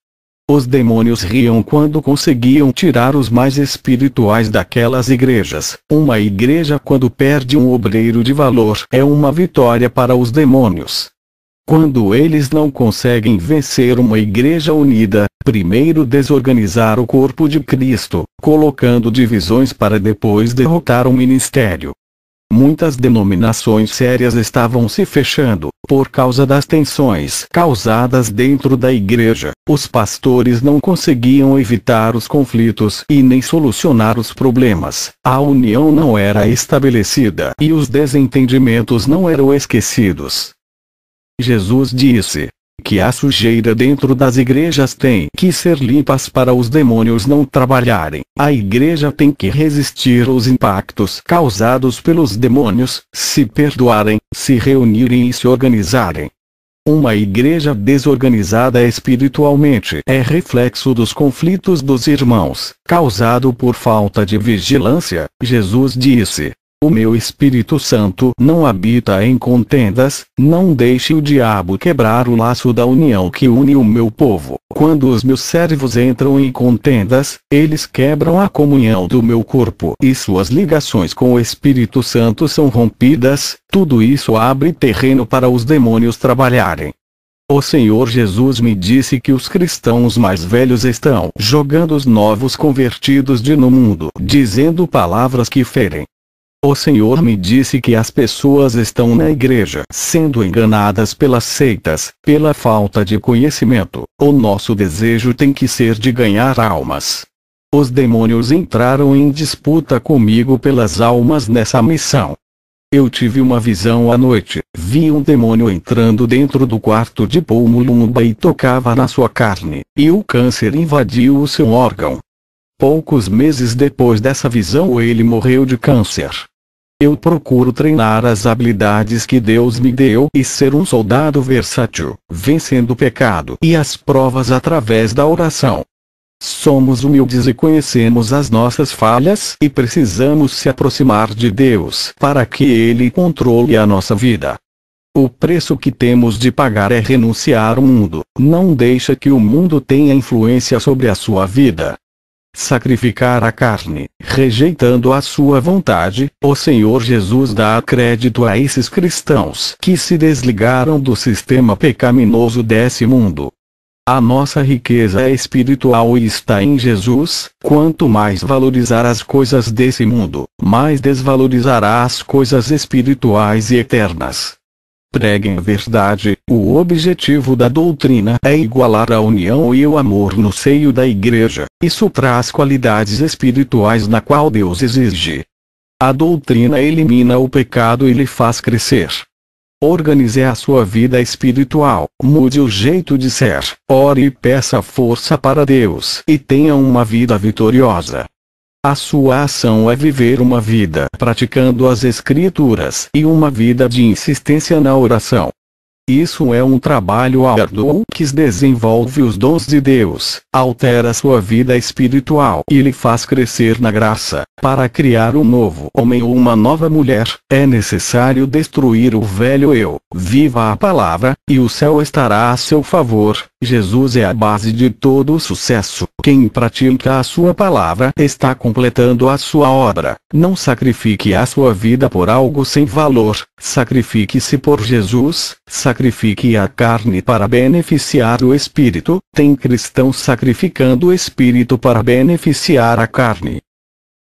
Os demônios riam quando conseguiam tirar os mais espirituais daquelas igrejas. Uma igreja, quando perde um obreiro de valor, é uma vitória para os demônios. Quando eles não conseguem vencer uma igreja unida, primeiro desorganizar o corpo de Cristo, colocando divisões para depois derrotar o ministério. Muitas denominações sérias estavam se fechando, por causa das tensões causadas dentro da igreja. Os pastores não conseguiam evitar os conflitos e nem solucionar os problemas. A união não era estabelecida e os desentendimentos não eram esquecidos. Jesus disse que a sujeira dentro das igrejas tem que ser limpas para os demônios não trabalharem. A igreja tem que resistir aos impactos causados pelos demônios, se perdoarem, se reunirem e se organizarem. Uma igreja desorganizada espiritualmente é reflexo dos conflitos dos irmãos, causado por falta de vigilância. Jesus disse: o meu Espírito Santo não habita em contendas. Não deixe o diabo quebrar o laço da união que une o meu povo. Quando os meus servos entram em contendas, eles quebram a comunhão do meu corpo e suas ligações com o Espírito Santo são rompidas. Tudo isso abre terreno para os demônios trabalharem. O Senhor Jesus me disse que os cristãos mais velhos estão jogando os novos convertidos no mundo, dizendo palavras que ferem. O Senhor me disse que as pessoas estão na igreja sendo enganadas pelas seitas, pela falta de conhecimento. O nosso desejo tem que ser de ganhar almas. Os demônios entraram em disputa comigo pelas almas nessa missão. Eu tive uma visão à noite. Vi um demônio entrando dentro do quarto de Paul Mulumba e tocava na sua carne, e o câncer invadiu o seu órgão. Poucos meses depois dessa visão ele morreu de câncer. Eu procuro treinar as habilidades que Deus me deu e ser um soldado versátil, vencendo o pecado e as provas através da oração. Somos humildes e conhecemos as nossas falhas e precisamos se aproximar de Deus para que Ele controle a nossa vida. O preço que temos de pagar é renunciar ao mundo. Não deixa que o mundo tenha influência sobre a sua vida. Sacrificar a carne, rejeitando a sua vontade. O Senhor Jesus dá crédito a esses cristãos que se desligaram do sistema pecaminoso desse mundo. A nossa riqueza é espiritual e está em Jesus. Quanto mais valorizar as coisas desse mundo, mais desvalorizará as coisas espirituais e eternas. Preguem a verdade. O objetivo da doutrina é igualar a união e o amor no seio da igreja. Isso traz qualidades espirituais na qual Deus exige. A doutrina elimina o pecado e lhe faz crescer. Organize a sua vida espiritual, mude o jeito de ser, ore e peça força para Deus e tenha uma vida vitoriosa. A sua ação é viver uma vida praticando as Escrituras e uma vida de insistência na oração. Isso é um trabalho árduo que desenvolve os dons de Deus, altera sua vida espiritual e lhe faz crescer na graça. Para criar um novo homem ou uma nova mulher, é necessário destruir o velho eu. Viva a palavra, e o céu estará a seu favor. Jesus é a base de todo o sucesso. Quem pratica a sua palavra está completando a sua obra. Não sacrifique a sua vida por algo sem valor. Sacrifique-se por Jesus. Sacrifique a carne para beneficiar o espírito. Tem cristãos sacrificando o espírito para beneficiar a carne.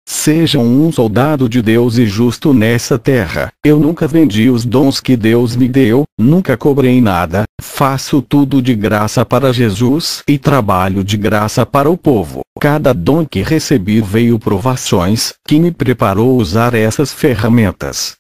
Seja um soldado de Deus e justo nessa terra. Eu nunca vendi os dons que Deus me deu, nunca cobrei nada, faço tudo de graça para Jesus e trabalho de graça para o povo. Cada dom que recebi veio provações, que me preparou a usar essas ferramentas.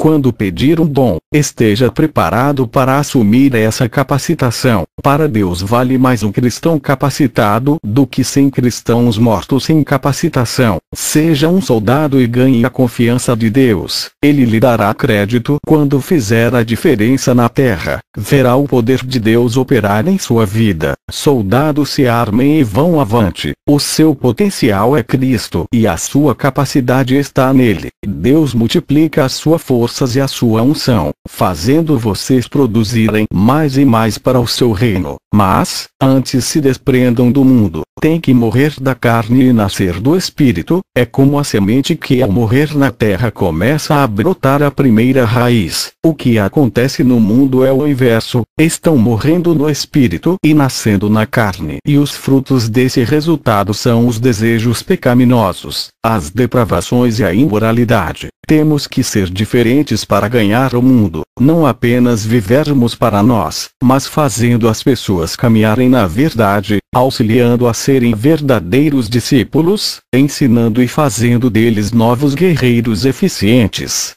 Quando pedir um dom, esteja preparado para assumir essa capacitação. Para Deus vale mais um cristão capacitado do que 100 cristãos mortos sem capacitação. Seja um soldado e ganhe a confiança de Deus. Ele lhe dará crédito quando fizer a diferença na terra. Verá o poder de Deus operar em sua vida. Soldados se armem e vão avante. O seu potencial é Cristo e a sua capacidade está nele. Deus multiplica a sua forças e a sua unção, fazendo vocês produzirem mais e mais para o seu reino. Mas, antes se desprendam do mundo. Tem que morrer da carne e nascer do espírito. É como a semente que ao morrer na terra começa a brotar a primeira raiz. O que acontece no mundo é o inverso. Estão morrendo no espírito e nascendo na carne. E os frutos desse resultado são os desejos pecaminosos, as depravações e a imoralidade. Temos que ser diferentes para ganhar o mundo. Não apenas vivermos para nós, mas fazendo as pessoas caminharem na verdade, auxiliando a serem verdadeiros discípulos, ensinando e fazendo deles novos guerreiros eficientes.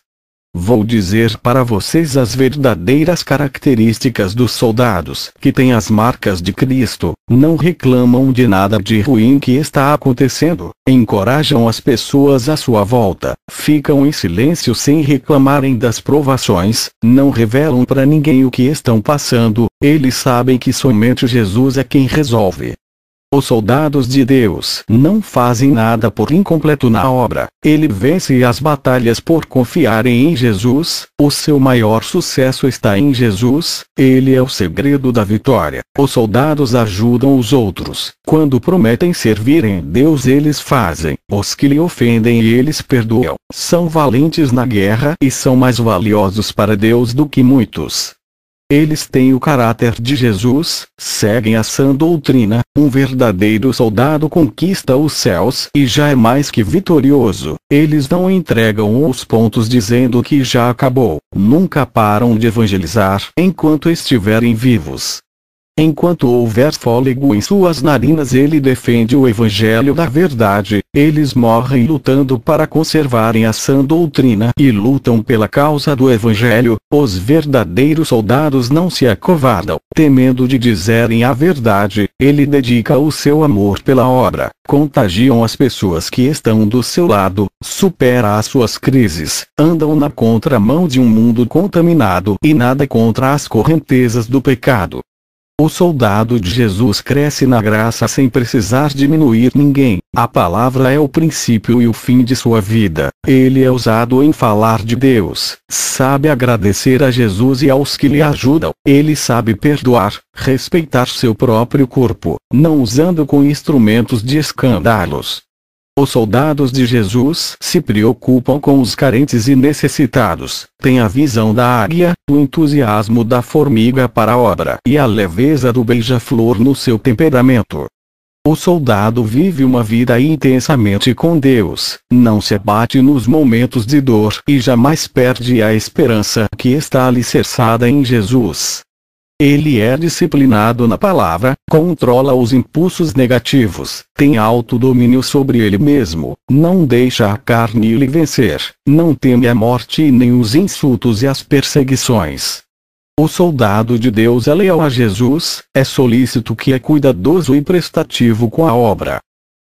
Vou dizer para vocês as verdadeiras características dos soldados que têm as marcas de Cristo. Não reclamam de nada de ruim que está acontecendo, encorajam as pessoas à sua volta, ficam em silêncio sem reclamarem das provações, não revelam para ninguém o que estão passando, eles sabem que somente Jesus é quem resolve. Os soldados de Deus não fazem nada por incompleto na obra. Ele vence as batalhas por confiarem em Jesus. O seu maior sucesso está em Jesus. Ele é o segredo da vitória. Os soldados ajudam os outros. Quando prometem servirem Deus, eles fazem. Os que lhe ofendem, eles perdoam. São valentes na guerra e são mais valiosos para Deus do que muitos. Eles têm o caráter de Jesus, seguem a sã doutrina. Um verdadeiro soldado conquista os céus e já é mais que vitorioso. Eles não entregam os pontos dizendo que já acabou. Nunca param de evangelizar enquanto estiverem vivos. Enquanto houver fôlego em suas narinas, ele defende o evangelho da verdade. Eles morrem lutando para conservarem a sã doutrina e lutam pela causa do evangelho. Os verdadeiros soldados não se acovardam, temendo de dizerem a verdade. Ele dedica o seu amor pela obra, contagiam as pessoas que estão do seu lado, supera as suas crises, andam na contramão de um mundo contaminado e nada contra as correntezas do pecado. O soldado de Jesus cresce na graça sem precisar diminuir ninguém. A palavra é o princípio e o fim de sua vida. Ele é usado em falar de Deus. Sabe agradecer a Jesus e aos que lhe ajudam. Ele sabe perdoar, respeitar seu próprio corpo, não usando com instrumentos de escândalos. Os soldados de Jesus se preocupam com os carentes e necessitados, têm a visão da águia, o entusiasmo da formiga para a obra e a leveza do beija-flor no seu temperamento. O soldado vive uma vida intensamente com Deus, não se abate nos momentos de dor e jamais perde a esperança que está alicerçada em Jesus. Ele é disciplinado na palavra, controla os impulsos negativos, tem autodomínio sobre ele mesmo, não deixa a carne lhe vencer, não teme a morte e nem os insultos e as perseguições. O soldado de Deus é leal a Jesus, é solícito, que é cuidadoso e prestativo com a obra.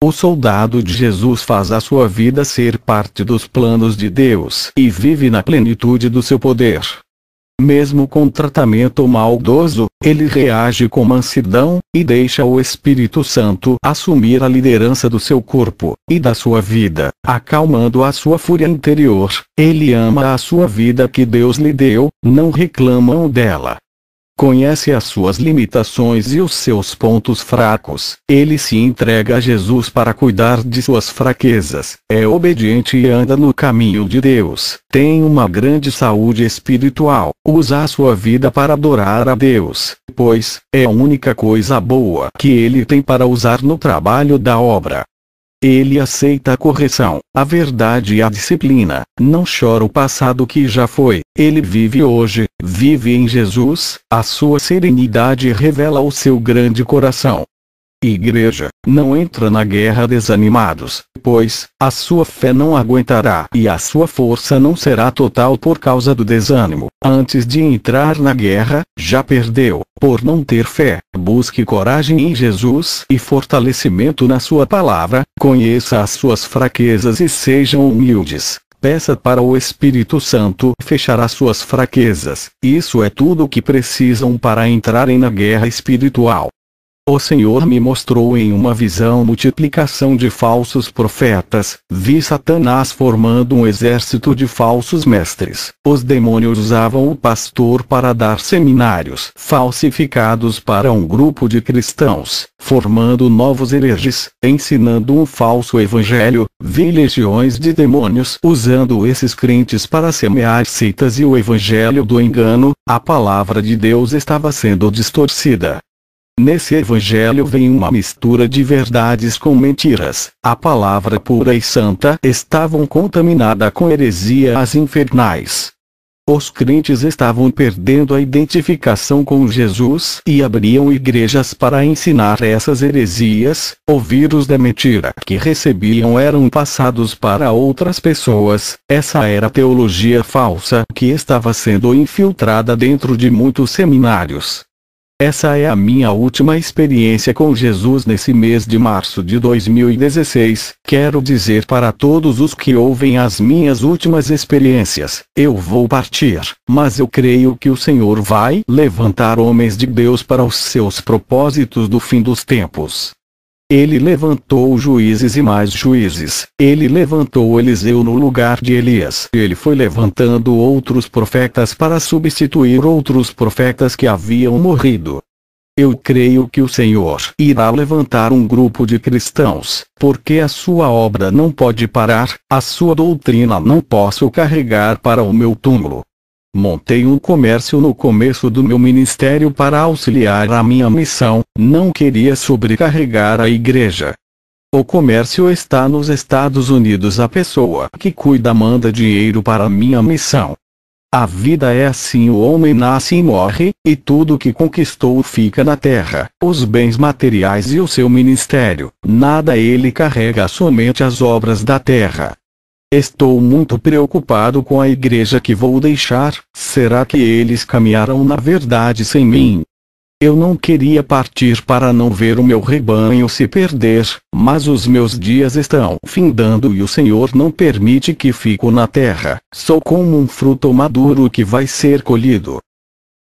O soldado de Jesus faz a sua vida ser parte dos planos de Deus e vive na plenitude do seu poder. Mesmo com tratamento maldoso, ele reage com mansidão, e deixa o Espírito Santo assumir a liderança do seu corpo, e da sua vida, acalmando a sua fúria interior. Ele ama a sua vida que Deus lhe deu, não reclamam dela. Conhece as suas limitações e os seus pontos fracos. Ele se entrega a Jesus para cuidar de suas fraquezas. É obediente e anda no caminho de Deus. Tem uma grande saúde espiritual. Usa a sua vida para adorar a Deus, pois é a única coisa boa que ele tem para usar no trabalho da obra. Ele aceita a correção, a verdade e a disciplina. Não chora o passado que já foi. Ele vive hoje, vive em Jesus. A sua serenidade revela o seu grande coração. Igreja, não entra na guerra desanimados, pois a sua fé não aguentará e a sua força não será total por causa do desânimo. Antes de entrar na guerra, já perdeu, por não ter fé. Busque coragem em Jesus e fortalecimento na sua palavra. Conheça as suas fraquezas e sejam humildes. Peça para o Espírito Santo fechar as suas fraquezas. Isso é tudo o que precisam para entrarem na guerra espiritual. O Senhor me mostrou em uma visão multiplicação de falsos profetas. Vi Satanás formando um exército de falsos mestres. Os demônios usavam o pastor para dar seminários falsificados para um grupo de cristãos, formando novos hereges, ensinando um falso evangelho. Vi legiões de demônios usando esses crentes para semear seitas e o evangelho do engano. A palavra de Deus estava sendo distorcida. Nesse evangelho vem uma mistura de verdades com mentiras. A palavra pura e santa estavam contaminada com heresias infernais. Os crentes estavam perdendo a identificação com Jesus e abriam igrejas para ensinar essas heresias. O vírus da mentira que recebiam eram passados para outras pessoas. Essa era a teologia falsa que estava sendo infiltrada dentro de muitos seminários. Essa é a minha última experiência com Jesus nesse mês de março de 2016. Quero dizer para todos os que ouvem as minhas últimas experiências: eu vou partir, mas eu creio que o Senhor vai levantar homens de Deus para os seus propósitos do fim dos tempos. Ele levantou juízes e mais juízes. Ele levantou Eliseu no lugar de Elias. Ele foi levantando outros profetas para substituir outros profetas que haviam morrido. Eu creio que o Senhor irá levantar um grupo de cristãos, porque a sua obra não pode parar, a sua doutrina não posso carregar para o meu túmulo. Montei um comércio no começo do meu ministério para auxiliar a minha missão. Não queria sobrecarregar a igreja. O comércio está nos Estados Unidos. A pessoa que cuida manda dinheiro para a minha missão. A vida é assim: o homem nasce e morre, e tudo que conquistou fica na terra, os bens materiais e o seu ministério. Nada ele carrega, somente as obras da terra. Estou muito preocupado com a igreja que vou deixar. Será que eles caminharão na verdade sem mim? Eu não queria partir para não ver o meu rebanho se perder, mas os meus dias estão findando e o Senhor não permite que fico na terra. Sou como um fruto maduro que vai ser colhido.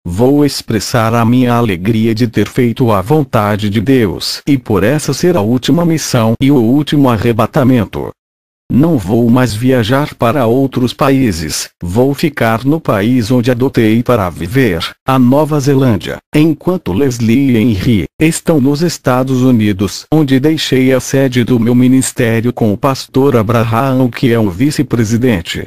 Vou expressar a minha alegria de ter feito a vontade de Deus e por essa ser a última missão e o último arrebatamento. Não vou mais viajar para outros países. Vou ficar no país onde adotei para viver, a Nova Zelândia, enquanto Leslie e Henry estão nos Estados Unidos, onde deixei a sede do meu ministério com o pastor Abraham, que é o vice-presidente.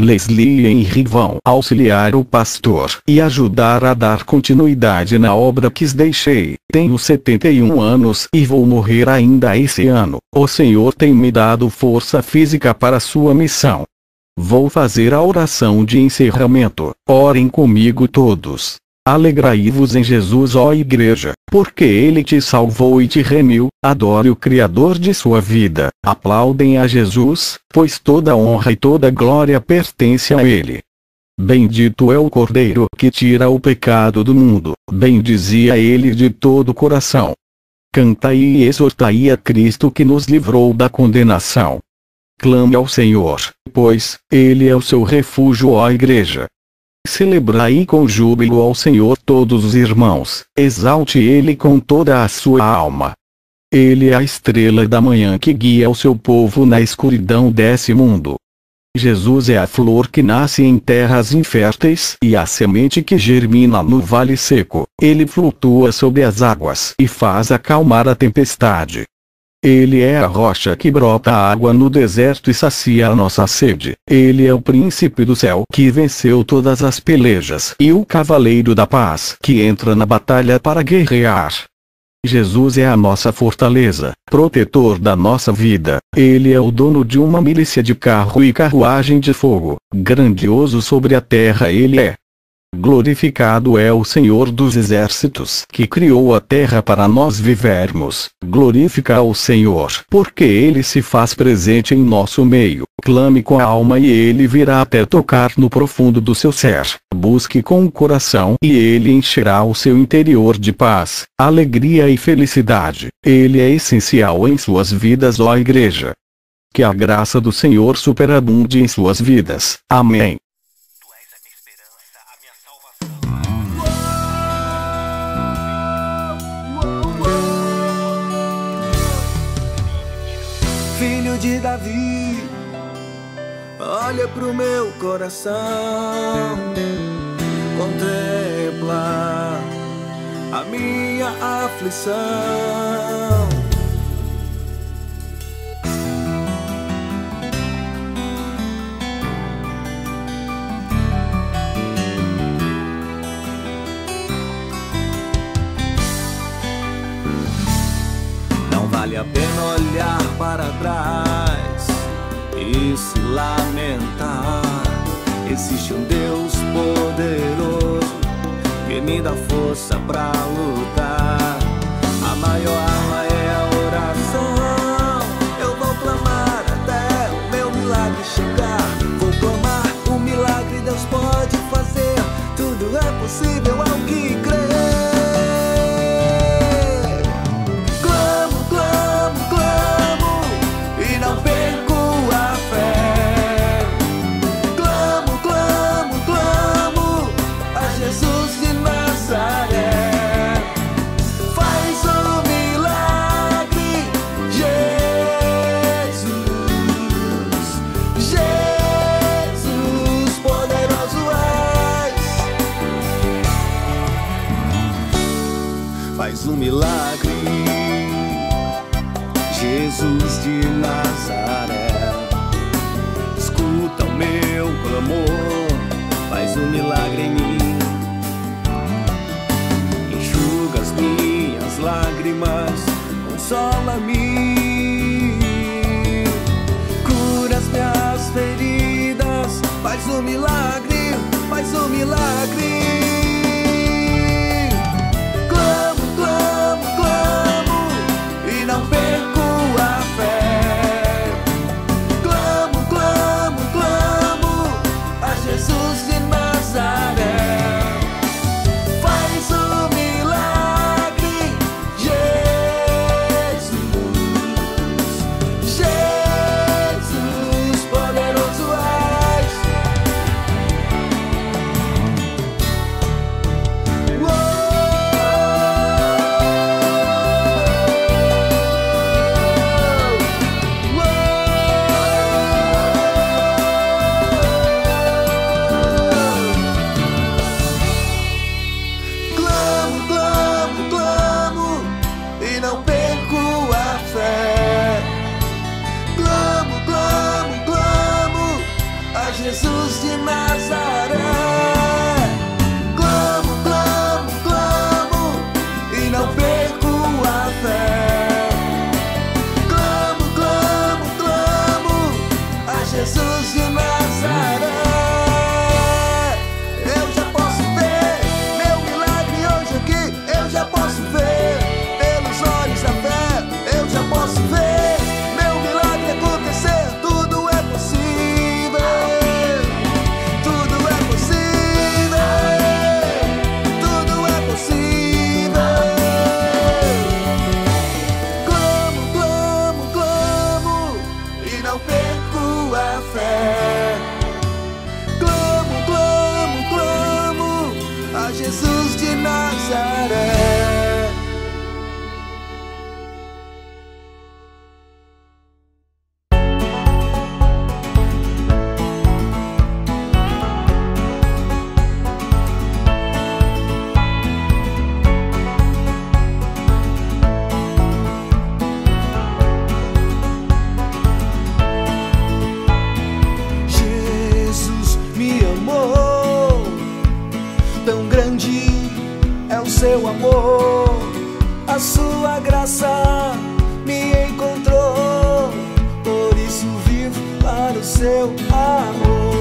Leslie e Henry vão auxiliar o pastor e ajudar a dar continuidade na obra que deixei. Tenho 71 anos e vou morrer ainda esse ano. O Senhor tem me dado força física para sua missão. Vou fazer a oração de encerramento. Orem comigo todos. Alegrai-vos em Jesus, ó Igreja, porque Ele te salvou e te remiu. Adore o Criador de sua vida. Aplaudem a Jesus, pois toda honra e toda glória pertence a Ele. Bendito é o Cordeiro que tira o pecado do mundo. Bendizia Ele de todo o coração. Cantai e exortai a Cristo que nos livrou da condenação. Clame ao Senhor, pois Ele é o seu refúgio, ó Igreja. Celebrai com júbilo ao Senhor todos os irmãos, exalte Ele com toda a sua alma. Ele é a estrela da manhã que guia o seu povo na escuridão desse mundo. Jesus é a flor que nasce em terras inférteis e a semente que germina no vale seco. Ele flutua sobre as águas e faz acalmar a tempestade. Ele é a rocha que brota água no deserto e sacia a nossa sede. Ele é o príncipe do céu que venceu todas as pelejas e o cavaleiro da paz que entra na batalha para guerrear. Jesus é a nossa fortaleza, protetor da nossa vida. Ele é o dono de uma milícia de carro e carruagem de fogo. Grandioso sobre a terra Ele é. Glorificado é o Senhor dos exércitos, que criou a terra para nós vivermos. Glorifica o Senhor, porque Ele se faz presente em nosso meio. Clame com a alma e Ele virá até tocar no profundo do seu ser. Busque com o coração e Ele encherá o seu interior de paz, alegria e felicidade. Ele é essencial em suas vidas, ó Igreja. Que a graça do Senhor superabunde em suas vidas. Amém.
Filho de Davi, olha pro meu coração, contempla a minha aflição. Não vale a pena olhar para trás e se lamentar. Existe um Deus poderoso que me dá força pra lutar. A maior arma é a oração. Eu vou clamar até o meu milagre chegar. Vou clamar, o milagre Deus pode fazer. Tudo é possível ao que crê. Faz um milagre, Jesus de Nazaré. Escuta o meu clamor, faz um milagre em mim. Enxuga as minhas lágrimas, consola-me. Cura as minhas feridas, faz um milagre, faz um milagre. Jesus de Nazaré. Clamo, clamo, clamo e não perco a fé. Clamo, clamo, clamo a Jesus de Nazaré. Eu já posso ver meu milagre hoje aqui. Eu já posso ver pelos olhos da fé. Eu já posso ver meu milagre acontecer. Tudo é possível. seu amor, a sua graça me encontrou. Por isso vivo para o seu amor.